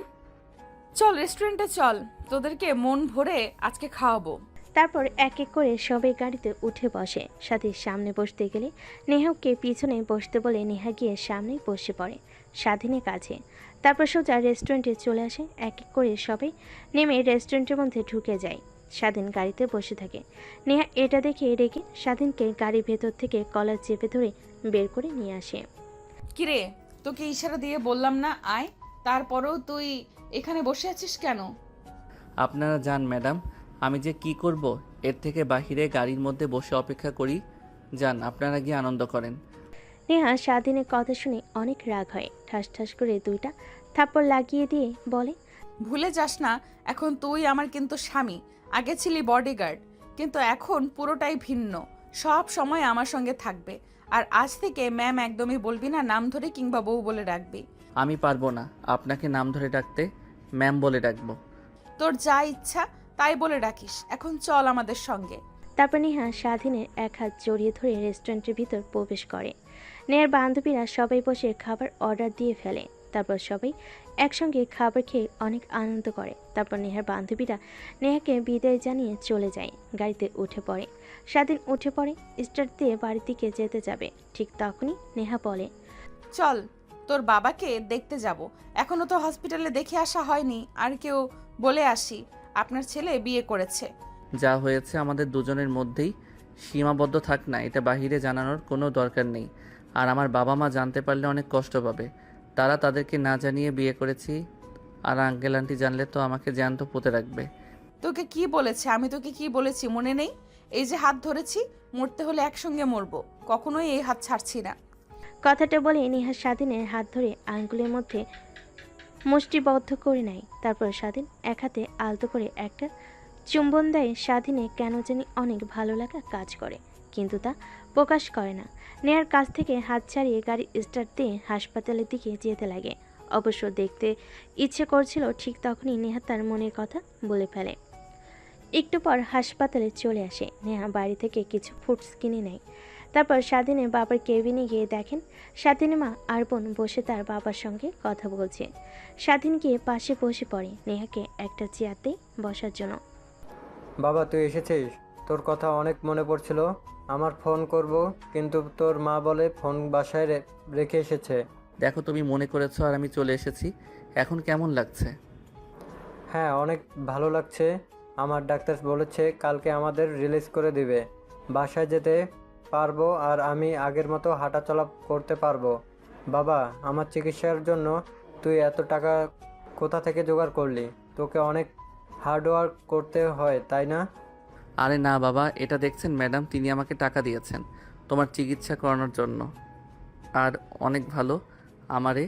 চল রেস্টুরেন্টে চল, তোদেরকে মন ভরে আজকে খাওয়াবো। তারপর এক এক করে সবাই গাড়িতে উঠে বসে। সাথীর সামনে বসতে গেলে নেহাকে পিছনে বসতে বলে নেহা গিয়ে সামনেই বসে পড়ে স্বাধীনের কাছে। তারপর সোজা রেস্টুরেন্টে চলে আসে। এক এক করে সবাই নেমে রেস্টুরেন্টের মধ্যে ঢুকে যায়। স্বাধীন গাড়িতে বসে থাকে। নেহা এটা দেখে রেগে স্বাধীনকে গাড়ির ভেতর থেকে কলার চেপে ধরে বের করে নিয়ে আসে। কিরে, তোকে ইশারা দিয়ে বললাম না আয়, তারপরেও তুই এখানে বসে আছিস কেন? আপনারা যান ম্যাডাম, আমি যে কি করব এর থেকে বাহিরে গাড়ির মধ্যে বসে অপেক্ষা করি। যান, আপনারা গিয়ে আনন্দ করেন। নেহা স্বাধীনের কথা শুনে অনেক রাগ হয়। ঠাস ঠাস করে দুইটা থাপ্পড় লাগিয়ে দিয়ে বলে, ভুলে যাস না এখন তুই আমার কিন্তু স্বামী। আগে ছিলি বডিগার্ড, কিন্তু এখন পুরোটাই ভিন্ন। সব সময় আমার সঙ্গে থাকবে। আর আজ থেকে ম্যাম একদমই বলবি না, নাম ধরে কিংবা বউ বলে রাখবি। আমি পারবো না আপনাকে নাম ধরে ডাকতে, ম্যাম বলে ডাকবো। তোর যা ইচ্ছা তাই বলে ডাকিস, এখন চল আমাদের সঙ্গে। তারপর নেহা স্বাধীনের এক হাত জড়িয়ে ধরে রেস্টুরেন্টের ভিতর প্রবেশ করে। নেহার বান্ধবীরা সবাই বসে খাবার অর্ডার দিয়ে ফেলে। তারপর সবাই একসঙ্গে খাবার খেয়ে অনেক আনন্দ করে। তারপর নেহার বান্ধবীরা নেহাকে বিদায় জানিয়ে চলে যায়। গাড়িতে উঠে পড়ে। স্বাধীন উঠে পড়ে, স্টার্ট দিয়ে বাড়ির দিকে যেতে যাবে। ঠিক তখনই নেহা বলে, চল তোর বাবাকে দেখতে যাব, এখনো তো হসপিটালে দেখে আসা হয়নি। আর কেউ বলে আসি আপনার ছেলে বিয়ে করেছে। যা হয়েছে আমাদের দুজনের মধ্যেই সীমাবদ্ধ থাক না, এটা বাহিরে জানানোর কোনো দরকার নেই। আর আমার বাবা মা জানতে পারলে অনেক কষ্ট পাবে। তারা তাদেরকে না জানিয়ে বিয়ে করেছি, আর আঙ্কেল আন্টি জানলে তো আমাকে জ্যান্ত পুঁতে রাখবে। তোকে কি বলেছে? আমি তোকে কি বলেছি মনে নেই? এই যে হাত ধরেছি, মরতে হলে একসঙ্গে মরবো, কখনোই এই হাত ছাড়ছি না। কথাটা বলে নেহা স্বাধীনের হাত ধরে আঙ্গুলের মধ্যে মুষ্টিবদ্ধ করে নেয়। তারপর স্বাধীন এক হাতে আলতো করে একটা চুম্বন দেয়। স্বাধীনে কেন জানি অনেক ভালো লাগা কাজ করে, কিন্তু তা প্রকাশ করে না। নেহার কাছ থেকে হাত ছাড়িয়ে গাড়ি স্টার্ট দিয়ে হাসপাতালের দিকে যেতে লাগে। অবশ্য দেখতে ইচ্ছে করছিল, ঠিক তখনই নেহা তার মনের কথা বলে ফেলে। একটু পর হাসপাতালে চলে আসে। নেহা বাড়ি থেকে কিছু ফুডস কিনে নেয়। তারপর স্বাধীনের বাবার কেবিনে গিয়ে দেখেন স্বাধীনের মা আর বোন বসে তার বাবার সঙ্গে কথা বলছে। স্বাধীন গিয়ে পাশে বসে পড়ে নেহাকে একটা চেয়ারতে বসার জন্য। বাবা তুই এসেছিস, তোর কথা অনেক মনে পড়ছিল। আমার ফোন করব, কিন্তু তোর মা বলে ফোন বাসায় রেখে এসেছে। দেখো তুমি মনে করেছো আর আমি চলে এসেছি, এখন কেমন লাগছে? হ্যাঁ অনেক ভালো লাগছে। আমার ডাক্তার বলেছে কালকে আমাদের রিলিজ করে দিবে, বাসায় যেতে পারবো আর আমি আগের মতো হাঁটাচলা করতে পারবো। বাবা আমার চিকিৎসার জন্য তুই এত টাকা কোথা থেকে জোগাড় করলি? তোকে অনেক হার্ডওয়ার্ক করতে হয় তাই না? আরে না বাবা, এটা দেখছেন ম্যাডাম, তিনি আমাকে টাকা দিয়েছেন তোমার চিকিৎসা করানোর জন্য। আর অনেক ভালো, আমারে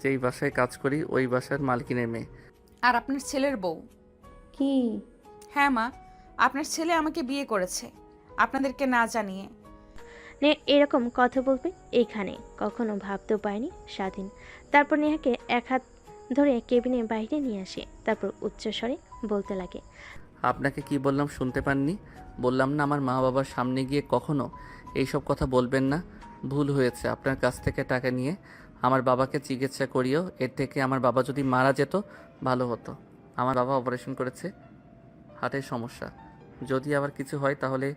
যেই বাসায় কাজ করি ওই বাসার মালকিনের মেয়ে। আর আপনার ছেলের বউ? কি? হ্যাঁ মা, আপনার ছেলে আমাকে বিয়ে করেছে আপনাদেরকে না জানিয়ে। নে এরকম কথা বলবে এখানে কখনো ভাবতেও পায়নি স্বাধীন। তারপর নেহাকে এক হাত ধরে কেবিনের বাইরে নিয়ে আসে। তারপর উচ্চস্বরে বলতে লাগে, আপনাকে কি বললাম শুনতে পাননি? বললাম না আমার মা বাবার সামনে গিয়ে কখনো এইসব কথা বলবেন না। ভুল হয়েছে, আপনার কাছ থেকে টাকা নিয়ে আমার বাবাকে চিকিৎসা করিও। এর থেকে আমার বাবা যদি মারা যেত ভালো হতো। আমার বাবা অপারেশন করেছে, হার্টের সমস্যা। যদি আবার কিছু হয় তাহলে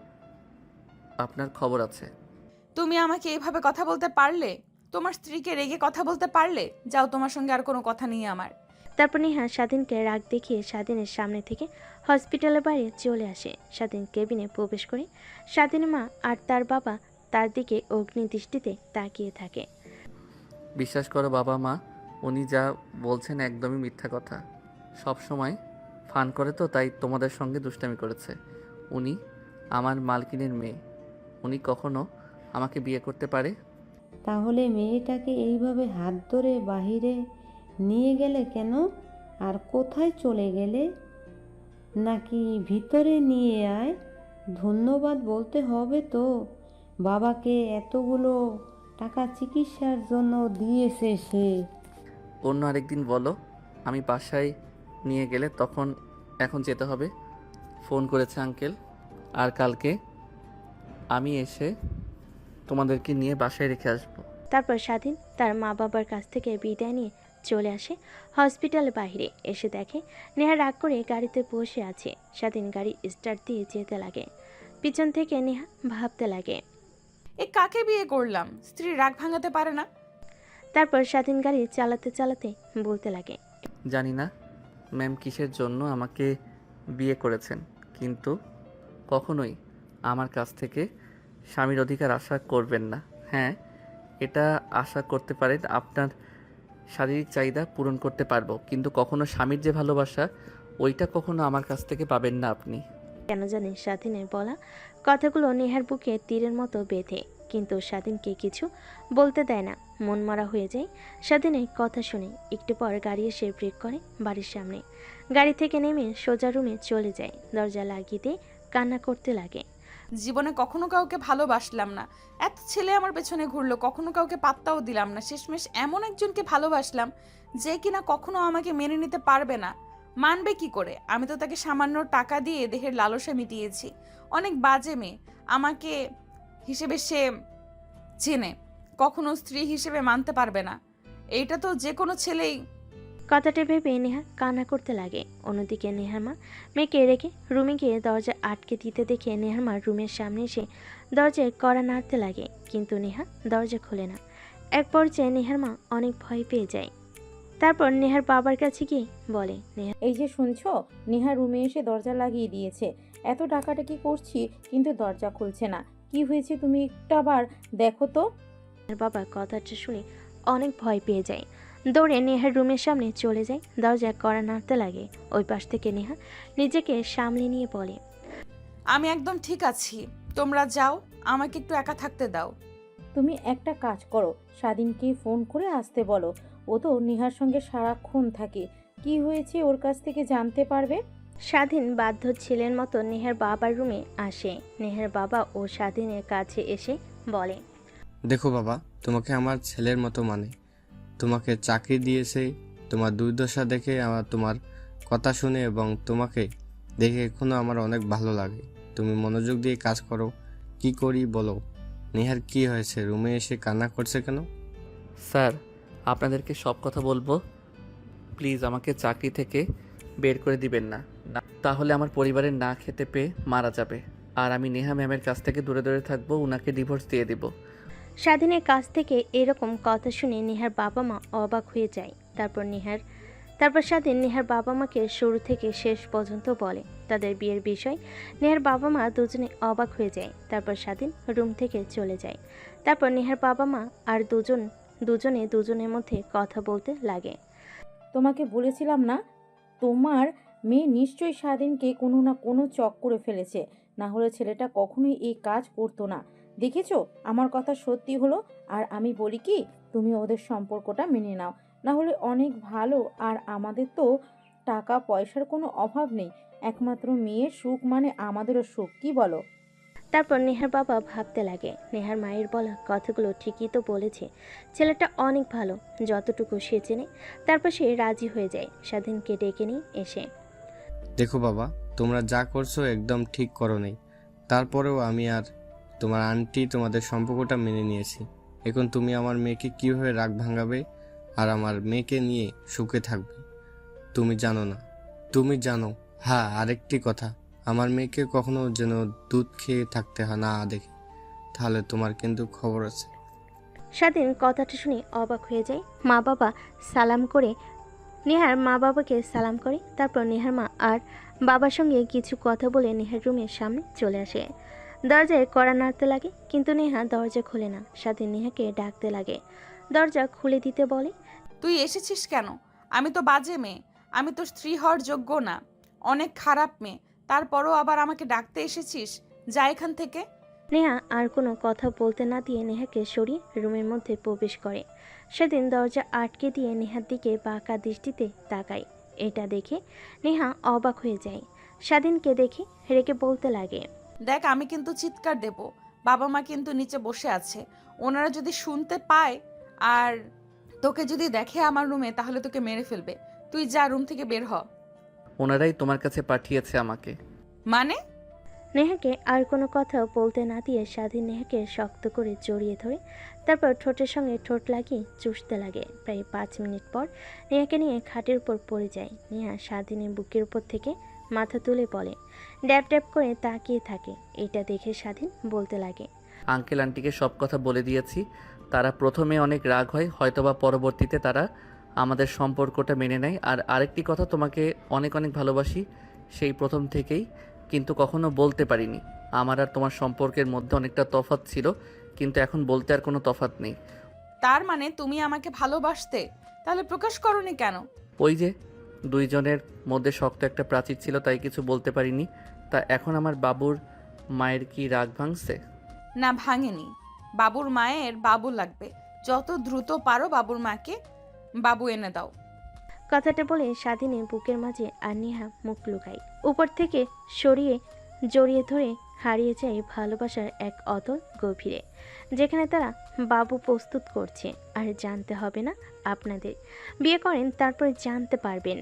আপনার খবর আছে। তুমি আমাকে এইভাবে কথা বলতে পারলে? তোমার স্ত্রীকে রেগে কথা বলতে পারলে? যাও, তোমার সঙ্গে আর কোনো কথা নেই আমার। তারপর নেহা স্বাধীনকে রাগ দেখিয়ে স্বাধীনের সামনে থেকে হসপিটালের বাইরে চলে আসে। স্বাধীন কেবিনে প্রবেশ করে স্বাধীনের মা আর তার বাবা তার দিকে অগ্নি দৃষ্টিতে তাকিয়ে থাকে। বিশ্বাস করো বাবা মা, উনি যা বলছেন একদমই মিথ্যা কথা। সব সময় ফান করে তো, তাই তোমাদের সঙ্গে দুষ্টামি করেছে। উনি আমার মালকিনের মেয়ে, উনি কখনো আমাকে বিয়ে করতে পারে? তাহলে মেয়েটাকে এইভাবে হাত ধরে বাহিরে নিয়ে গেলে কেন? আর কোথায় চলে গেলে? নাকি ভিতরে নিয়ে আয়? ধন্যবাদ বলতে হবে তো, বাবাকে এতগুলো টাকা চিকিৎসার জন্য দিয়েছে সে। অন্য আরেকদিন বলো, আমি বাসায় নিয়ে গেলে তখন। এখন যেতে হবে, ফোন করেছে আঙ্কেল। আর কালকে আমি এসে তোমাদেরকে নিয়ে বাসায় রেখে আসবো। তারপর স্বাধীন তার মা বাবার কাছ থেকে বিদায় নিয়ে চলে আসে হসপিটালের বাইরে। এসে দেখে নেহা রাগ করে গাড়িতে বসে আছে। স্বাধীন গাড়ি স্টার্ট দিয়ে যেতে লাগে। পিছন থেকে নেহা ভাবতে লাগে, এ কাকে বিয়ে করলাম? স্ত্রী রাগ ভাঙাতে পারে না। তারপর স্বাধীন গাড়ি চালাতে চালাতে বলতে লাগে, জানি না ম্যাম কিসের জন্য আমাকে বিয়ে করেছেন, কিন্তু কখনোই আমার কাছ থেকে স্বামীর অধিকার আশা করবেন না। হ্যাঁ, এটা আশা করতে পারেন আপনার শারীরিক চাহিদা পূরণ করতে পারবো, কিন্তু কখনো স্বামীর যে ভালোবাসা ওইটা কখনো আমার কাছ থেকে পাবেন না আপনি। কেন জানি স্বাধীনের বলা কথাগুলো নেহার বুকে তীরের মতো বেঁধে, কিন্তু স্বাধীনকে কিছু বলতে দেয় না। মন মারা হয়ে যায় স্বাধীনের কথা শুনে। একটু পর গাড়ি এসে ব্রেক করে বাড়ির সামনে। গাড়ি থেকে নেমে সোজা রুমে চলে যায়। দরজা লাগিয়ে দিয়ে কান্না করতে লাগে। জীবনে কখনো কাউকে ভালোবাসলাম না, এত ছেলে আমার পেছনে ঘুরলো, কখনো কাউকে পাত্তাও দিলাম না, শেষমেশ এমন একজনকে ভালোবাসলাম যে কিনা কখনো আমাকে মেনে নিতে পারবে না। মানবে কি করে? আমি তো তাকে সামান্য টাকা দিয়ে দেহের লালসা মিটিয়েছি। অনেক বাজে মেয়ে, আমাকে হিসেবে সে চেনে, কখনো স্ত্রী হিসেবে মানতে পারবে না। এইটা তো যে কোনো ছেলেই। কথাটা ভেবে নেহা কান্না করতে লাগে। অন্যদিকে নেহার মা মেয়েকে রেখে রুমে গিয়ে দরজা আটকে দিতে দেখে নেহার মা রুমের সামনে এসে দরজায় কড়া নাড়তে লাগে, কিন্তু নেহা দরজা খোলে না। এক পর্যায়ে নেহার মা অনেক ভয় পেয়ে যায়। তারপর নেহার বাবার কাছে গিয়ে বলে, নেহা এই যে শুনছো, নেহা রুমে এসে দরজা লাগিয়ে দিয়েছে। এত টাকাটাকি করছি কিন্তু দরজা খুলছে না। কি হয়েছে তুমি একটু আবার দেখো তো। বাবা কথাটা শুনে অনেক ভয় পেয়ে যায়। দৌড়ে নেহার রুমের সামনে চলে যায়, দরজা কড়া নাড়তে লাগে। ওই পাশ থেকে নেহা নিজেকে সামলে নিয়ে বলে, আমি একদম ঠিক আছি, তোমরা যাও, আমাকে একটু একা থাকতে দাও। তুমি একটা কাজ করো, স্বাধীনকে ফোন করে আসতে বলো। ও তো নেহার সঙ্গে সারাক্ষণ থাকে, কি হয়েছে ওর কাছ থেকে জানতে পারবে। স্বাধীন বাধ্য ছেলের মতো নেহার বাবার রুমে আসে। নেহার বাবা ও স্বাধীনের কাছে এসে বলে, দেখো বাবা, তোমাকে আমার ছেলের মতো মানে, তোমাকে চাকরি দিয়েছে। তোমার দুর্দশা দেখে আমার তোমার কথা শুনে এবং তোমাকে দেখে এখনো আমার অনেক ভালো লাগে। তুমি মনোযোগ দিয়ে কাজ করো। কি করি বলো? নেহার কি হয়েছে? রুমে এসে কান্না করছে কেন? স্যার, আপনাদেরকে সব কথা বলবো। প্লিজ আমাকে চাকরি থেকে বের করে দিবেন না, তাহলে আমার পরিবারের না খেতে পেয়ে মারা যাবে। আর আমি নেহা ম্যামের কাছ থেকে দূরে দূরে থাকবো, উনাকে ডিভোর্স দিয়ে দিব। স্বাধীনের কাছ থেকে এরকম কথা শুনে নেহার বাবা মা অবাক হয়ে যায়। তারপর স্বাধীন নেহার বাবা মাকে শুরু থেকে শেষ পর্যন্ত বলে তাদের বিয়ের বিষয়। নেহার বাবা মা দুজনে অবাক হয়ে যায়। তারপর স্বাধীন রুম থেকে চলে যায়। তারপর নেহার বাবা মা আর দুজনে দুজনের মধ্যে কথা বলতে লাগে। তোমাকে বলেছিলাম না, তোমার মেয়ে নিশ্চয়ই স্বাধীনকে কোনো না কোনো চক করে ফেলেছে, না হলে ছেলেটা কখনোই এই কাজ করতো না। দেখেছো, আমার কথা সত্যি হলো। আর আমি বলি কি, তুমি ওদের সম্পর্কটা মেনে নাও, না হলে অনেক ভালো। আর আমাদের তো টাকা পয়সার কোনো অভাব নেই, একমাত্র মেয়ের সুখ মানে আমাদেরও সুখ, কি বলো। তারপর নেহার বাবা ভাবতে লাগে, নেহার মায়ের বলা কথাগুলো ঠিকই তো বলেছে, ছেলেটা অনেক ভালো, যতটুকু সে চেনে। তারপর সে রাজি হয়ে যায়। স্বাধীনকে ডেকে নিয়ে এসে, দেখো বাবা, তোমরা যা করছো একদম ঠিক করো নাই। তারপরেও আমি আর তোমার আন্টি তোমাদের সম্পর্কটা মেনে নিয়েছি। এখন তুমি আমার মেয়েকে কীভাবে রাগ ভাঙাবে আর আমার মেয়েকে নিয়ে সুখে থাকবে তুমি জানো না। তুমি জানো, হ্যাঁ, আরেকটি কথা, আমার মেয়েকে কখনো যেন দুধ খেয়ে থাকতে না দেখে, তাহলে তোমার কিন্তু খবর আছে। স্বাধীন কথাটা শুনে অবাক হয়ে যায়। নেহার মা বাবাকে সালাম করে। তারপর নেহার মা আর বাবার সঙ্গে কিছু কথা বলে নেহার রুমের সামনে চলে আসে। দরজায় কড়া নাড়তে লাগে, কিন্তু নেহা দরজা খোলে না। স্বাধীন নেহাকে ডাকতে লাগে, দরজা খুলে দিতে বলে, তুই এসেছিস কেন? আমি তো বাজে মেয়ে, আমি তো স্ত্রী হওয়ার যোগ্য না, অনেক খারাপ মেয়ে, তারপরও আবার আমাকে ডাকতে এসেছিস? যা এখান থেকে। নেহা আর কোনো কথা বলতে না দিয়ে নেহাকে সরিয়ে রুমের মধ্যে প্রবেশ করে। সেদিন দরজা আটকে দিয়ে নেহার দিকে বাঁকা দৃষ্টিতে তাকায়। এটা দেখে নেহা অবাক হয়ে যায়। স্বাধীনকে দেখে রেগে বলতে লাগে, দেখ, আমি কিন্তু চিৎকার দেব, বাবা মা কিন্তু নিচে বসে আছে, ওনারা যদি শুনতে পায় আর তোকে যদি দেখে আমার রুমে, তাহলে তোকে মেরে ফেলবে। তুই যা, রুম থেকে বের হ। ওনারাই তোমার কাছে পাঠিয়েছে আমাকে। মানে? নেহাকে আর কোনো কথা বলতে না দিয়ে স্বাধীন নেহাকে শক্ত করে জড়িয়ে ধরে তারপর ঠোঁটের সঙ্গে ঠোঁট লাগিয়ে চুষতে লাগে। প্রায় 5 মিনিট পর নেহাকে নিয়ে খাটের উপর পড়ে যায়। নেহা স্বাধীনের বুকের উপর থেকে মাথা তুলে বলে, ড্যাব ড্যাব করে তাকিয়ে থাকে। এটা দেখে স্বাধীন বলতে লাগে, আঙ্কেল আন্টিকে সব কথা বলে দিয়েছি। তারা প্রথমে অনেক রাগ হয়, হয়তোবা পরবর্তীতে তারা আমাদের সম্পর্কটা মেনে নেয়। আর আরেকটি কথা, তোমাকে অনেক অনেক ভালোবাসি সেই প্রথম থেকেই, কিন্তু কখনো বলতে পারিনি। আমার আর তোমার সম্পর্কের মধ্যে অনেকটা তফাৎ ছিল, কিন্তু এখন বলতে আর কোনো তফাৎ নেই। তার মানে তুমি আমাকে ভালোবাসতে, তাহলে প্রকাশ করনি কেন? ওই যে দুইজনের মধ্যে শক্ত একটা প্রাচীর ছিল, তাই কিছু বলতে পারিনি। তা এখন আমার বাবুর মায়ের কি রাগ ভাঙছে? না, ভাঙেনি। বাবুর মায়ের বাবু লাগবে, যত দ্রুত পারো বাবুর মাকে বাবু এনে দাও। কথাটা বলে স্বাধীনের বুকের মাঝে আর নেহা মুখ লুকায়। উপর থেকে জড়িয়ে ধরে হারিয়ে যায় ভালোবাসার এক অতল গভীরে, যেখানে তারা বাবু প্রস্তুত করছে। আর জানতে হবে না আপনাদের, বিয়ে করেন তারপর জানতে পারবেন।